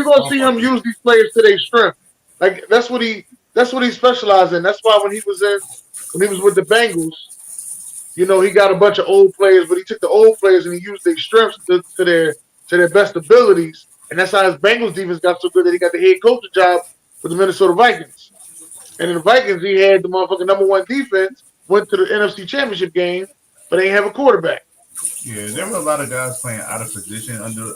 gonna see him use these players to their strength. Like that's what he specialized in. That's why when he was with the Bengals, he got a bunch of old players, but he took the old players and he used their strengths to their best abilities. And that's how his Bengals defense got so good that he got the head coaching job with the Minnesota Vikings. And in the Vikings, he had the motherfucking #1 defense, went to the NFC Championship game, but they didn't have a quarterback. Yeah, there were a lot of guys playing out of position under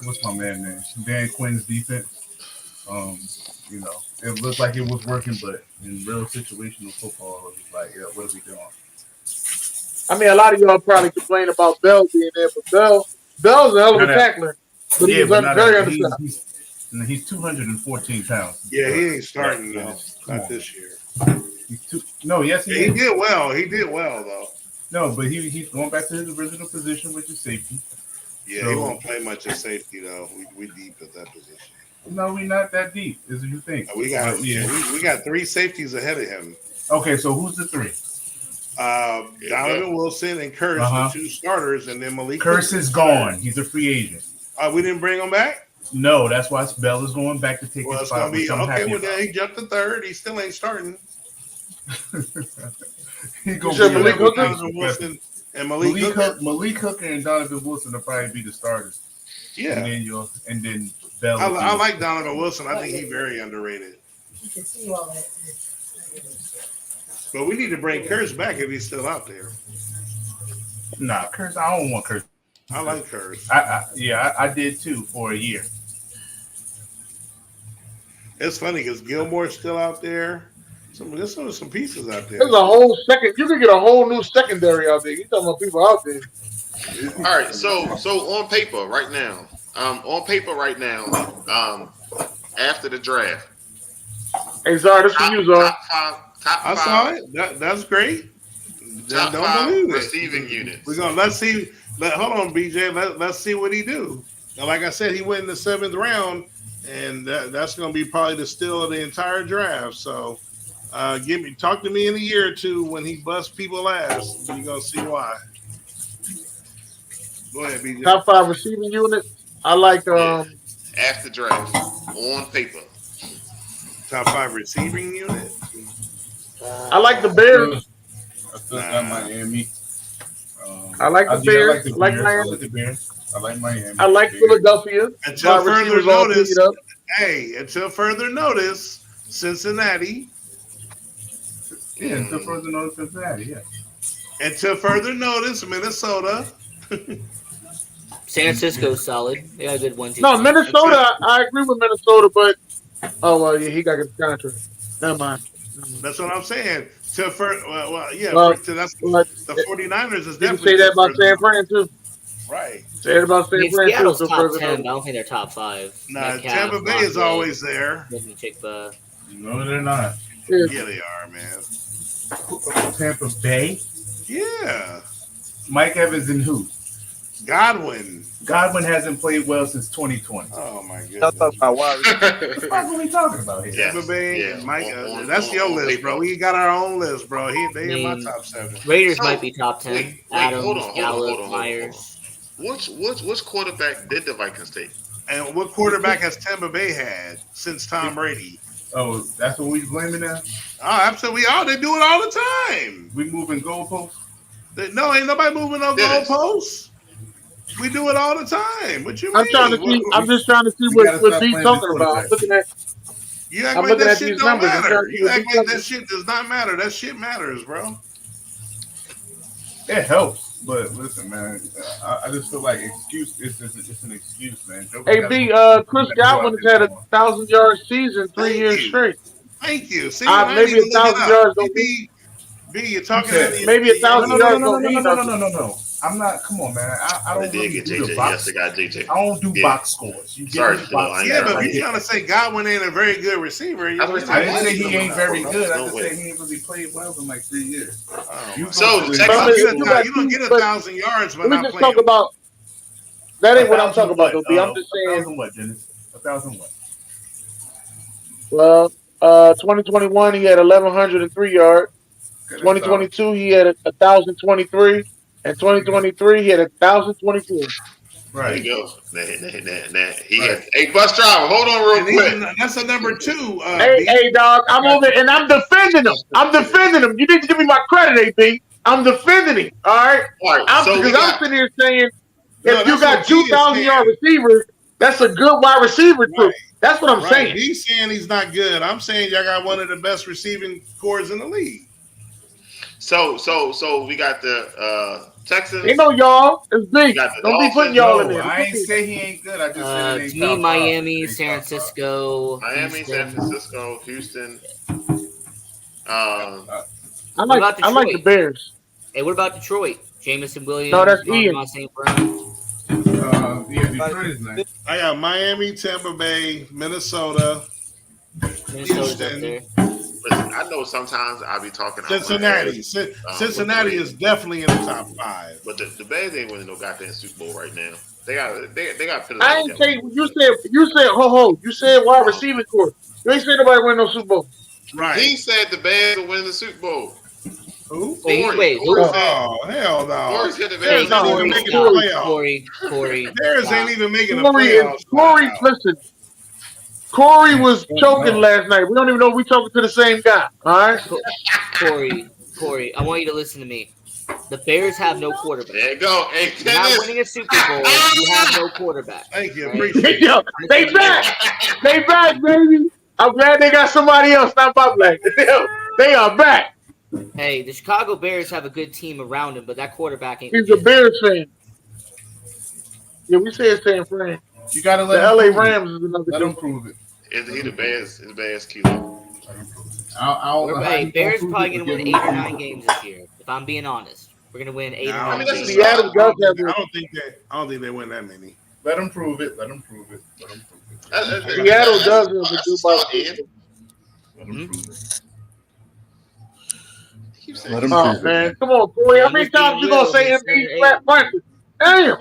what's my man name? Dan Quinn's defense. It looked like it was working, but in real situational football, it was like, what are we doing? I mean, a lot of y'all probably complain about Bell being there, but Bell's a hell of a tackler. But yeah, but very undersized. He's 214 pounds. Yeah, he ain't starting though. Not this year. Yes, he did well. He did well though. No, but he's going back to his original position, which is safety. Yeah, he won't play much at safety though. We deep at that position. No, we're not that deep, as you think. We got 3 safeties ahead of him. Okay, so who's the 3? Donovan Wilson and Curse, the 2 starters, and then Malik. Curse is gone. He's a free agent. We didn't bring him back? No, that's why Bell is going back to take his spot. Then he jumped to 3rd. He still ain't starting. He's going to be Malik Hooker, Wilson, and Malik Hooker. Malik Hooker and Donovan Wilson will probably be the starters. Yeah. And then Bell. I like Donovan Wilson. I think he's very underrated. You can see all that. But we need to bring Kurtz back if he's still out there. Nah, Kurtz. I don't want Kurtz. I like Kurtz. I did too for a year. It's funny because Gilmore's still out there. There's some pieces out there. There's a whole second. You can get a whole new secondary out there. You talking about people out there? All right, so on paper right now, after the draft. Hey, Zar, this for you, Zar. I saw it. That's great. Top Don't 5 believe it. receiving units. We're gonna let's see. Hold on, BJ. Let's see what he do. Now, like I said, he went in the 7th round, and that's gonna be probably the steal of the entire draft. So, talk to me in a year or two when he busts people ass. You're gonna see why. Go ahead, BJ. Top 5 receiving unit. I like after draft on paper. Top 5 receiving unit. I like the Bears. I still got Miami. I like the Bears. I like Miami. I like Miami. I like Philadelphia. Until further notice, until further notice, Cincinnati. Yeah, until further notice, Cincinnati. Yeah. Until further notice, Minnesota. San Francisco's solid. They got a good 1-2. No, Minnesota. I agree with Minnesota, but yeah, he got a contract. Never mind. That's what I'm saying. Till first, that's the 49ers is you can definitely. say that about San Fran too. Right. Say it about San Fran Seattle's too. top 10. I don't think they're top 5. Nah, Tampa Bay is always there. No, they're not. Yeah, they are, man. Tampa Bay? Yeah. Mike Evans and who? Godwin. Godwin hasn't played well since 2020. Oh my goodness. Y'all talking about wide What are we talking about here? Tampa Bay, Mike. That's your list, bro. We got our own list, bro. They in my top 7. Raiders might be top 10. Wait, Adams, hold on. Gallup, Myers. Which quarterback did the Vikings take? And what quarterback has Tampa Bay had since Tom Brady? Oh, that's what we blaming now? Oh, absolutely. They do it all the time. We moving goalposts? No, ain't nobody moving no goalposts. We do it all the time. What you mean? I'm just trying to see what B's talking about. I'm looking at. You act like that shit don't matter. You act like that shit does not matter. That shit matters, bro. It helps, but listen, man. I just feel like excuse. It's an excuse, man. Hey, B. Chris Godwin has had a 1,000-yard season 3 years straight. Thank you. See, maybe 1,000 yards don't be. B, you're talking. Maybe 1,000 yards don't mean nothing. No. I'm not. Come on, man. I don't really do the box. Yes, they got JJ. I don't do box scores. You Sorry, get box. Yeah, but if you're trying to say Godwin ain't a very good receiver, I didn't say he ain't very good. I just said he ain't really played well in like 3 years. You don't get 1,000 yards, but let me just talk about. That ain't what I'm talking about, though. B. I'm just saying. 1,000 what, Dennis? 1,000 what? Well, 2021 he had 1,103 yards. 2022 he had 1,023, and 2023 he had 1,024. Right. There you go. He had a bus driver. Hold on real quick. That's a number 2. Hey, dog, I'm over and I'm defending him. You need to give me my credit, AB. I'm defending him. All right. I'm sitting here saying if you got 2,000-yard receivers, that's a good wide receiver too. Right. That's what I'm saying. He's saying he's not good. I'm saying y'all got one of the best receiving cores in the league. So we got the Texans. Ain't no y'all. It's big. Don't be putting y'all in there. I ain't say he ain't good. I just said it ain't Miami, San Francisco. Miami, San Francisco, Houston. I like the Bears. Hey, what about Detroit? Jamison Williams. No, that's Ian. St. Brown. Detroit is nice. I got Miami, Tampa Bay, Minnesota, Houston. Listen, I know sometimes I'll be talking. Cincinnati. Cincinnati is definitely in the top 5. But the Bears ain't winning no goddamn Super Bowl right now. They got to put it. I ain't say you said ho. You said wide receiving core. You ain't say nobody win no Super Bowl. Right. He said the Bears will win the Super Bowl. Who? Wait. Oh, hell no. Corey said the Bears ain't even making the playoffs. Corey. Bears ain't even making the playoffs. Corey, listen. Corey was choking last night. We don't even know if we talking to the same guy. All right. Corey, I want you to listen to me. The Bears have no quarterback. There you go. Hey, You're not winning a Super Bowl. You have no quarterback. Thank you. Right? Appreciate Yo, it. they back. They back, baby. I'm glad they got somebody else, not my black. They are back. Hey, the Chicago Bears have a good team around him, but that quarterback ain't He's legit. a Bears fan. Yeah, we say it's San Fran. You gotta The let LA him prove Rams it. is another Let good him prove it. He the Bears kilo. I don't know how Hey, he Bears prove probably it, gonna but win give 8 him or the 9 proof. games this year. If I'm being honest, we're gonna win 8 or 9 mean, that's games. Seattle does have I don't think they win that many. Let him prove it. Let him prove it. Let him prove it. Seattle does have a That's good start, body. Ed. Let him prove it. Keep saying Let him Oh prove it. man, come on, Corey. Yeah, How many he's being times you gonna real, say he's MD 7-8. flat punches? Damn.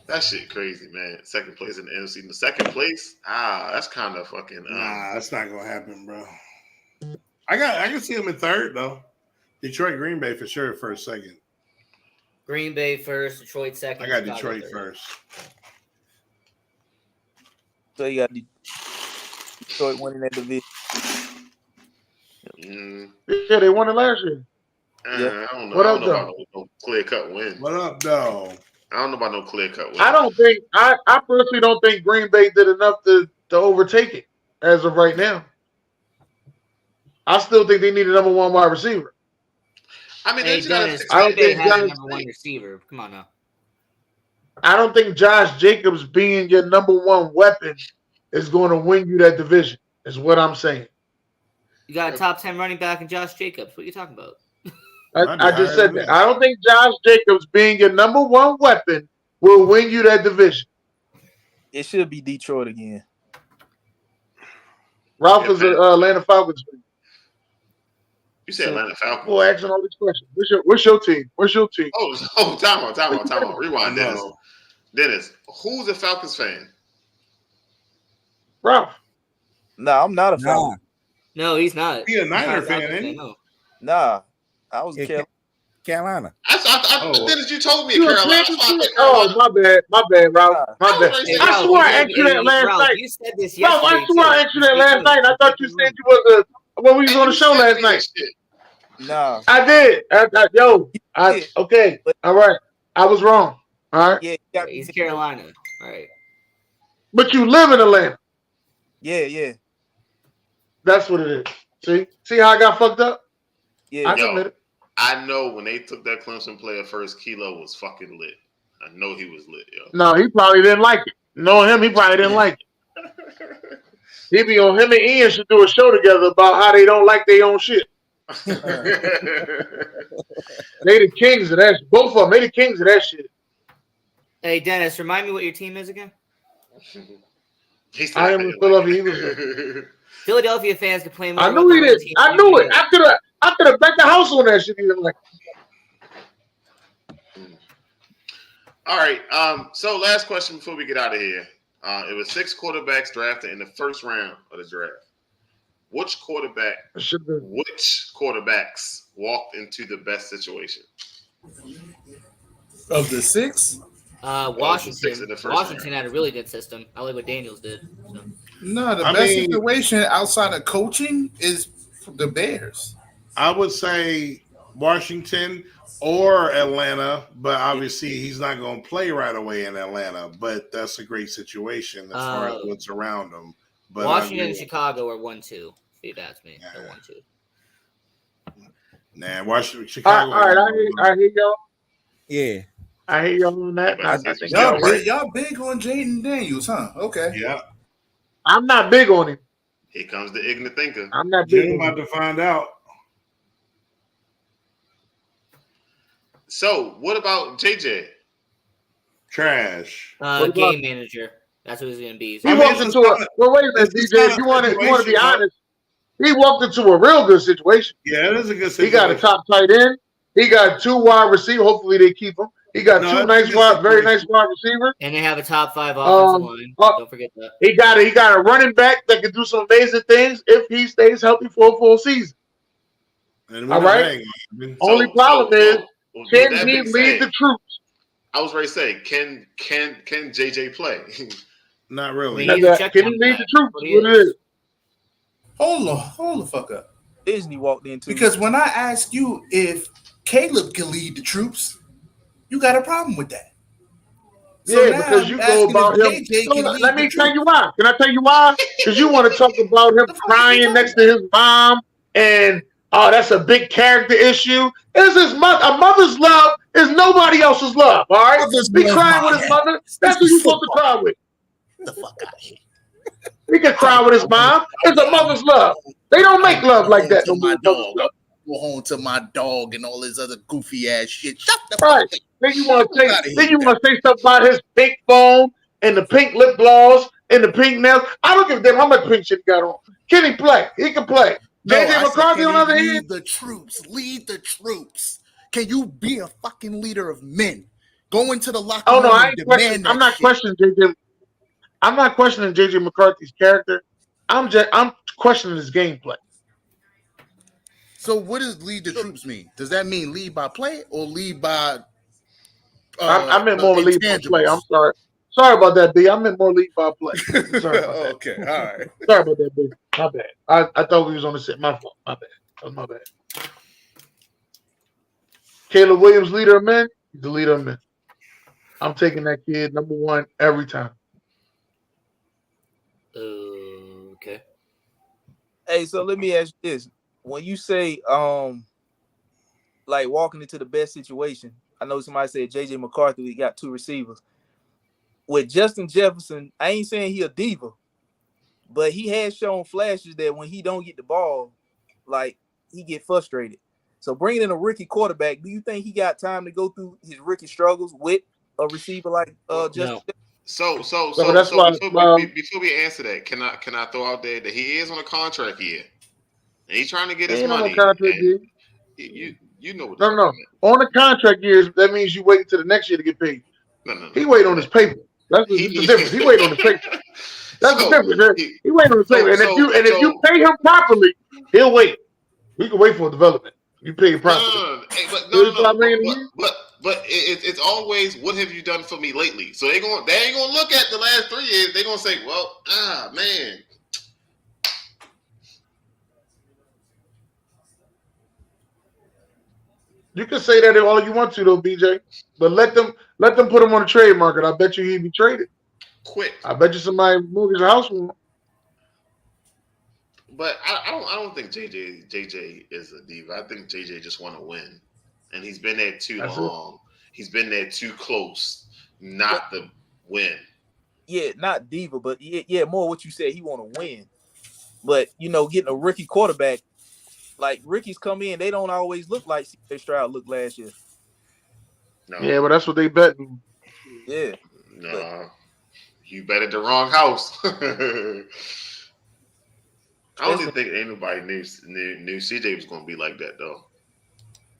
that shit crazy, man. Second place in the NFC. The second place, that's kind of fucking. Nah, that's not gonna happen, bro. I can see him in third though. Detroit, Green Bay for sure. First, second. Green Bay first, Detroit second. I got Chicago Detroit third. first. So you got Detroit winning that division. Yeah, they won it last year. I don't know. What I up, don't know about no clear cut win. What up, though? I don't know about no clear cut win. I don't think I personally don't think Green Bay did enough to overtake it as of right now. I still think they need a number 1 wide receiver. I mean, Hey, Dennis, I don't Green Bay think has a Josh, number 1 receiver. Come on now. I don't think Josh Jacobs being your number 1 weapon is going to win you that division. Is what I'm saying. You got a top 10 running back in Josh Jacobs. What are you talking about? I just said that. I don't think Josh Jacobs being your number 1 weapon will win you that division. It should be Detroit again. Ralph is an Atlanta Falcons fan. You said Atlanta Falcons. Boy, asking all these questions. What's your team? What's your team? Oh, time out. Rewind, Dennis. Dennis, who's a Falcons fan? Ralph. No, I'm not a Falcons. No, he's not. He a Niner Falcons fan, ain't he? No. Nah, I was Carolina. Dennis, you told me You a Carolina. Panthers fan? Oh, my bad, Ralph. My bad. Hey, I Ralph, swore I asked you that last Ralph, night. you said this Ralph, yesterday. I swore I asked you that last night. I thought you said you was when we was on the show last night. Nah. I did. Okay. All right. I was wrong. All right. Yeah, he's Carolina. All right. But you live in Atlanta. Yeah. That's what it is. See how I got fucked up? Yeah. I admit it. I know when they took that Clemson player first, Kilo was fucking lit. I know he was lit, yo. No, he probably didn't like it. Knowing him, he probably didn't like it. He be on him and Ian should do a show together about how they don't like their own shit. They the kings of that. Both of them, they the kings of that shit. Hey, Dennis, remind me what your team is again? I am a Philadelphia Eagles. Philadelphia fans complain more. I knew he did. I knew it. I could have bet the house on that shit. He didn't like. All right. So last question before we get out of here. It was 6 quarterbacks drafted in the first round of the draft. Which quarterbacks walked into the best situation? Of the 6? Washington. The first Washington round. had a really good system. I like what Daniels did. So. No, the best situation outside of coaching is the Bears. I would say Washington or Atlanta, but obviously he's not going to play right away in Atlanta. But that's a great situation as far as what's around him. But Washington and Chicago are 1-2. If you ask me, they're 1-2. Nah, Washington, Chicago. All right, I hear y'all. Yeah. I hear y'all on that. I think y'all big on Jaden Daniels, huh? Okay. Yeah. I'm not big on him. Here comes the ignorant thinker. I'm not big You're on about to find out. So, what about JJ? Trash. Game manager. That's what he's going to be. He walked into a. Well, wait a minute, DJ. If you want to be honest, he walked into a real good situation. Yeah, it is a good situation. He got a top tight end. He got 2 wide receivers. Hopefully, they keep him. He got 2 very nice wide receivers. And they have a top 5 offensive line. Don't forget that. He got a running back that can do some amazing things if he stays healthy for a full season. All right. Only problem is, can he lead the troops? I was ready to say, can JJ play? Not really. Can he lead the troops? What it is? Hold the fuck up. Disney walked into. Because when I ask you if Caleb can lead the troops, you got a problem with that. So yeah, because you go about him. So let me tell you why. Can I tell you why? Because you want to talk about him crying next to his mom, and that's a big character issue. It's his mother. A mother's love is nobody else's love. All right, be crying with his mother. That's who you're supposed to cry with. The fuck out of here. He can cry with his mom. It's a mother's love. They don't make love like that. No more. Go home to my dog and all this other goofy ass shit. Shut the fuck up. Then you want to say stuff about his pink phone and the pink lip gloss and the pink nails. I don't give a damn how much pink shit he got on. Can he play? He can play. JJ McCarthy on the other hand. Lead the troops. Lead the troops. Can you be a fucking leader of men? Go into the locker room. I'm not questioning JJ. I'm not questioning JJ McCarthy's character. I'm questioning his gameplay. So what does lead the troops mean? Does that mean lead by play or lead by I meant more lead by play. I'm sorry. Sorry about that, B. I meant more lead by play. Sorry about that. Okay, all right. Sorry about that, B. My bad. I thought we was on the set. My fault. My bad. That was my bad. Caleb Williams, leader of men. He's the leader of men. I'm taking that kid number one every time. Okay. Hey, so let me ask you this. When you say like walking into the best situation, I know somebody said JJ McCarthy, we got 2 receivers. With Justin Jefferson, I ain't saying he a diva, but he has shown flashes that when he don't get the ball, like he get frustrated. So bringing in a rookie quarterback, do you think he got time to go through his rookie struggles with a receiver like Justin Jefferson? So that's why, before we answer that, can I throw out there that he is on a contract year, and he's trying to get his money. You know what? No. On the contract years, that means you wait until the next year to get paid. No. He wait on his paper. That's the difference. He wait on his paper. That's the difference. He wait on his paper. And if you pay him properly, he'll wait. We can wait for a development. You pay him properly. But it's always, what have you done for me lately? So they ain't gonna look at the last 3 years. They're gonna say, well, man. You can say that all you want to, though, BJ. But let them put him on the trade market. I bet you he'd be traded quick. I bet you somebody moves a house with him. But I don't think JJ is a diva. I think JJ just want to win, and he's been there too long. He's been there too close not to win. Yeah, not diva, but yeah, more what you said. He want to win, but getting a rookie quarterback. Like rookies come in, they don't always look like C.J. Stroud looked last year. No. Yeah, but that's what they bet. Yeah. No, you bet at the wrong house. I don't even think anybody knew CJ was going to be like that, though.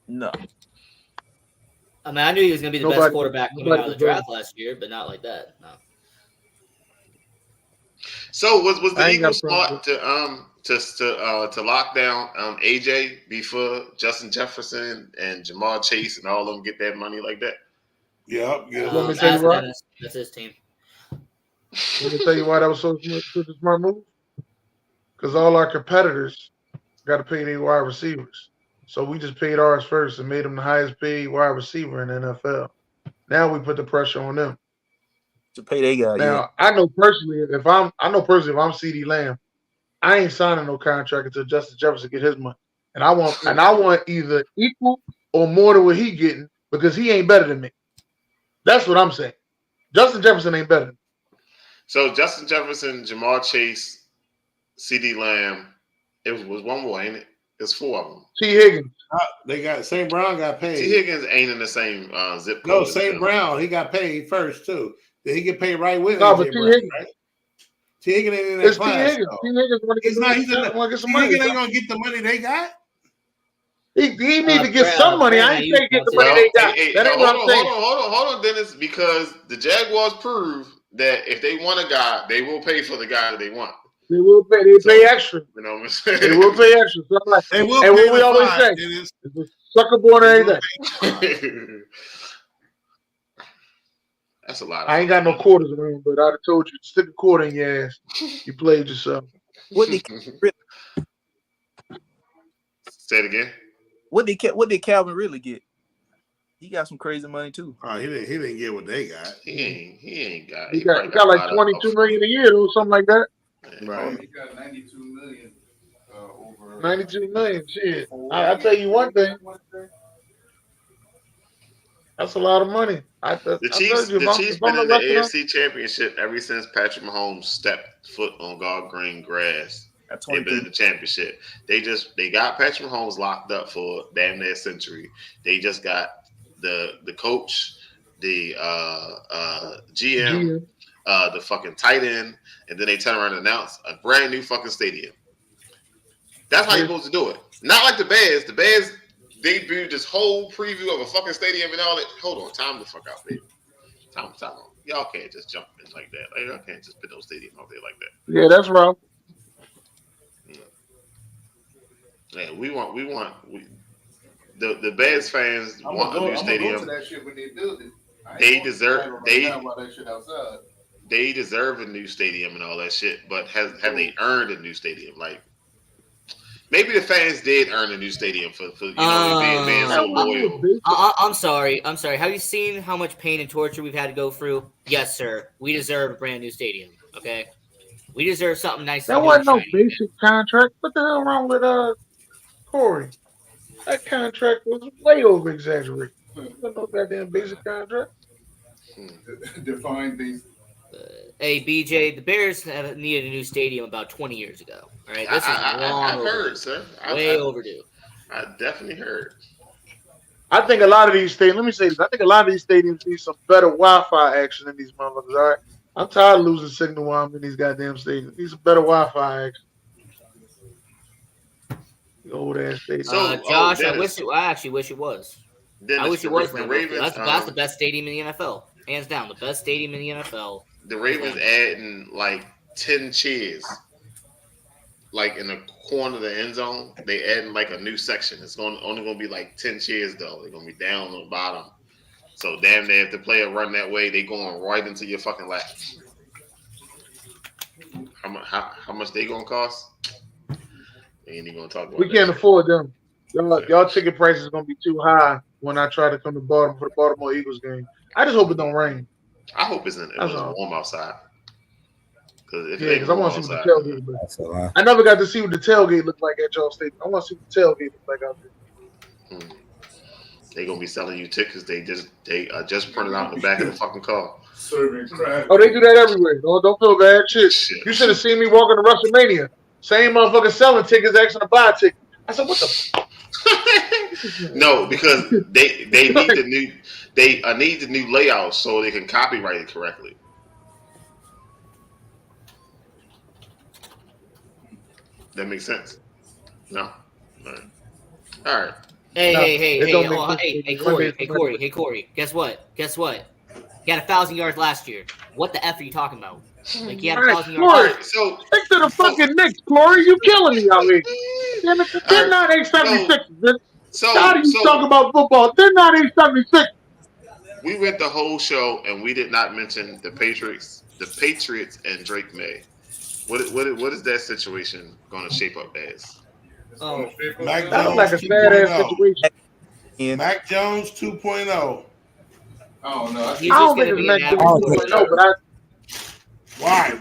No. I mean, I knew he was going to be the best quarterback coming out of the draft last year, but not like that. No. So was the Eagles smart to lock down AJ before Justin Jefferson and Jamar Chase and all of them get that money like that? Yeah. Let me tell you why. That's his team. Let me tell you why that was such a smart move. Because all our competitors got to pay their wide receivers. So we just paid ours first and made them the highest paid wide receiver in the NFL. Now we put the pressure on them to pay their guy. Now I know personally if I'm CeeDee Lamb, I ain't signing no contract until Justin Jefferson get his money, and I want either equal or more than what he getting because he ain't better than me. That's what I'm saying. Justin Jefferson ain't better than me. So Justin Jefferson, Jamar Chase, CeeDee Lamb. It was one more, ain't it? It's 4 of them. T. Higgins. They got St. Brown got paid. T. Higgins ain't in the same zip code. No, St. Brown, he got paid first too. Did he get paid right with no, but T. Higgins. Right? T. Higgins ain't in that class. T. Higgins want to get some money. T. Higgins ain't gonna get the money they got. He need to get some money. I ain't saying get the money they got. That ain't what I'm saying. Hold on, Dennis, because the Jaguars prove that if they want a guy, they will pay for the guy that they want. They will pay. They pay extra. You know what I'm saying? They will pay extra. So like, they will and pay what we always say, it's a sucker born everything. That's a lot. I ain't got no quarters around, but I'd have told you stick a quarter in your ass. You played yourself. What Say it again. What did Calvin really get? He got some crazy money too. Oh, he didn't get what they got. He ain't got. He got like $22 million a year or something like that. Right. He got $92 million over. $92 million. Shit. I'll tell you one thing. That's a lot of money. The Chiefs been in the AFC Championship ever since Patrick Mahomes stepped foot on God green grass. They've been in the championship. They got Patrick Mahomes locked up for damn near a century. They just got the coach, the GM, the fucking tight end, and then they turn around and announce a brand new fucking stadium. That's how you're supposed to do it. Not like the Bears. The Bears debuted this whole preview of a fucking stadium and all that. Hold on, time the fuck out, baby. Time out. Y'all can't just jump in like that. Like, y'all can't just put no stadium out there like that. Yeah, that's wrong. Yeah, the Bears fans want a new stadium. I'm gonna go to that shit when they build it. They deserve that shit outside. They deserve a new stadium and all that shit, but have they earned a new stadium? Like maybe the fans did earn a new stadium for being so loyal. I'm sorry. Have you seen how much pain and torture we've had to go through? Yes, sir. We deserve a brand new stadium. Okay, we deserve something nice. That wasn't no basic contract. What the hell wrong with Corey? That contract was way over exaggerated. No goddamn basic contract. Define basic. Hey, BJ, the Bears have needed a new stadium about 20 years ago. All right, this is long I've overdue. heard, sir. Way overdue. I definitely heard. I think a lot of these stadiums. Let me say this. I think a lot of these stadiums need some better Wi-Fi action in these motherfuckers. All right, I'm tired of losing signal while I'm in these goddamn stadiums. Need some better Wi-Fi action. The old ass stadium. So, Josh, I actually wish it was. Dennis, I wish it was. The Ravens, that's the best stadium in the NFL, hands down. The best stadium in the NFL. The Ravens adding like 10 chairs, like in the corner of the end zone. They adding like a new section. It's only going to be like 10 chairs though. They're going to be down on the bottom. So damn near if the player run that way, they going right into your fucking lap. How much they going to cost? We ain't even going to talk about. We can't afford them. Y'all ticket prices is going to be too high when I try to come to Baltimore for the Baltimore Eagles game. I just hope it don't rain. I hope it's warm outside. Because I want to see what the tailgate looks like. I never got to see what the tailgate looked like at y'all stadium. I want to see what the tailgate look like out there. They're gonna be selling you tickets. They just printed out the back of the fucking car. Serving crap. Oh, they do that everywhere. Don't feel bad. Shit. You should have seen me walking to WrestleMania. Same motherfucker selling tickets, asking to buy a ticket. I said, what the? No, because they need need the new layout so they can copyright it correctly. That makes sense. No. All right. Hey, Corey. Guess what? He had 1,000 yards last year. What the F are you talking about? Like he had 1,000 yards. So stick to the fucking Knicks, Corey. You killing me out here. Damn it, they're not 876. How do you talk about football? They're not 876. We went the whole show and we did not mention the Patriots and Drake May. What is that situation going to shape up as? Mac Jones like a sad ass situation. Mac Jones 2.0. Oh no, I don't think it's Mac Jones 2.0, but why?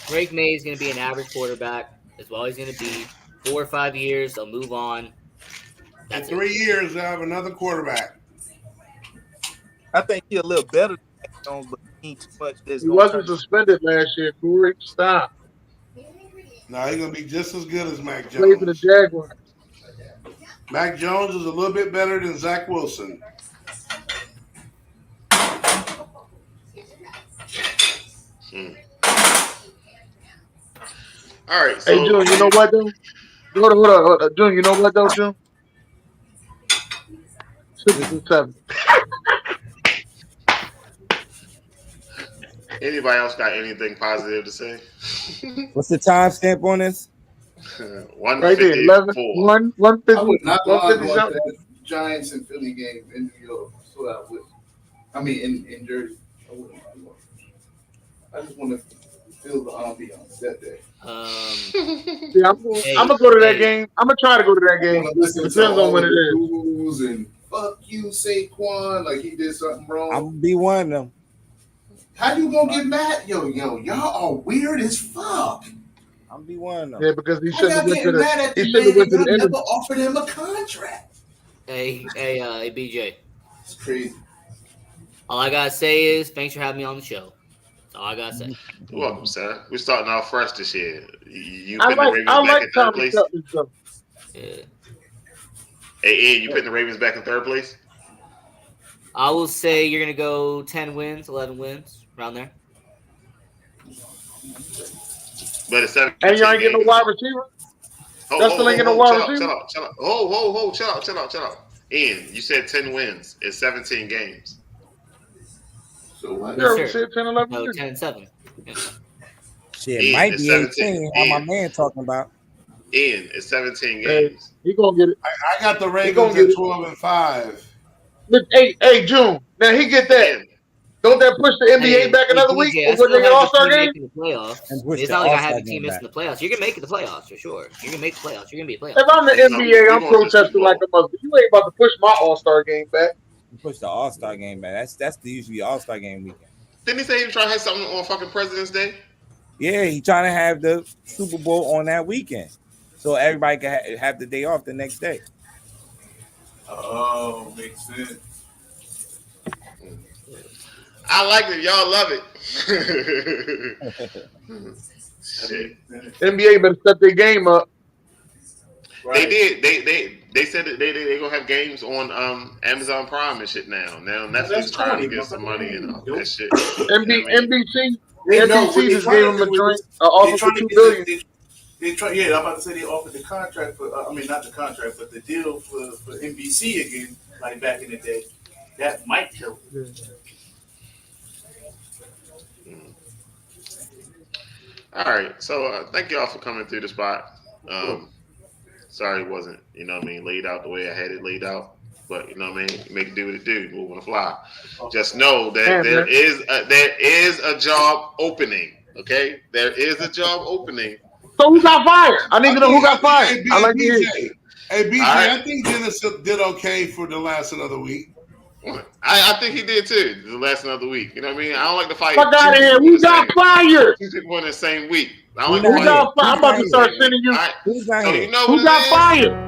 Drake May is going to be an average quarterback. That's all he's going to be. 4 or 5 years, they'll move on. In 3 years, they'll have another quarterback. I think he's a little better than Mac Jones, but he ain't too much. He wasn't suspended last year, Corey. Stop. No, he's going to be just as good as Mac Jones. Play for the Jaguars. Mac Jones is a little bit better than Zach Wilson. All right. So, hey, June, you know what, though? Hold on. June, you know what, though, June? 6-7. Anybody else got anything positive to say? What's the timestamp on this? 154. Right there, 150. I would not want that Giants and Philly game in New York. So I would. I mean, in Jersey. I wouldn't. I just want to feel the ambiance that day. Yeah, I'm gonna go to that game. I'm gonna try to go to that game. Listen Depends to on all when of it the is. rules and fuck you, Saquon, like he did something wrong. I'm gonna be one of them. How you gonna get mad? Yo, y'all are weird as fuck. I'm gonna be one of them. Yeah, because he How shouldn't y'all have went to getting mad at the. the He shouldn't have man went to and the y'all end. never offered him a contract? Hey, BJ. It's crazy. All I gotta say is thanks for having me on the show. That's all I gotta say. You're welcome, sir. We're starting out fresh this year. You I putting the Ravens back like in third Tommy place? Shelton stuff. Yeah. Hey, Ed, you putting the Ravens back in third place? I will say you're gonna go 10 wins, 11 wins, around there. But it's 17 And you ain't getting no games. wide receiver. That still ain't getting no wide receiver. Chill out. Ian, you said 10 wins. It's 17 games. So what? Yeah, Yes, said 10, 11 no, years. 10 and 7. Yeah. Shit, Ian, might it's be 17. 18. How my man talking about? Ian, it's 17 Hey, games. he gonna get it. I got the He gonna Ravens get at it. 12-5. But hey, June. Now he get that. Ian, Don't that push the NBA back another week BJ, I when they still get have All-Star the team game? making the playoffs. And I push mean, it's the not like I All-Star have the team game missing the playoffs. You're gonna make it the playoffs for sure. You're gonna make the playoffs. You're gonna be a playoff. If I'm the NBA, I'm protesting like a mother. You ain't about to push my All-Star game back. You push the All-Star game back. That's the usually All-Star game weekend. didn't he say he was trying to have something on fucking President's Day? Yeah, he trying to have the Super Bowl on that weekend, so everybody can have the day off the next day. Oh, makes sense. I like it. Y'all love it. Shit. NBA better step their game up. Right. They did. They said that they gonna have games on Amazon Prime and shit now. Now Netflix is trying to get some money and all that shit. NBC NBC just gave him a joint, offer for $2 billion. I'm about to say they offered the contract for. Not the contract, but the deal for NBC again, like back in the day. That might kill them. All right, so thank y'all for coming through the spot. Sorry it wasn't, laid out the way I had it laid out. But make it do what it do, move on the fly. Just know that there is a job opening. Okay, there is a job opening. So who got fired? I need to know who got fired. I like to hear. Hey, BJ, right. I think Dennis did okay for the last another week. I think he did too. The last another week. You know what I mean? I don't like to fight. Fuck out of here. Who got fired? Two people in the same week. I Who got fired? I'm about to start sending you. Right. Who's not so here? you know Who what got it is? fired?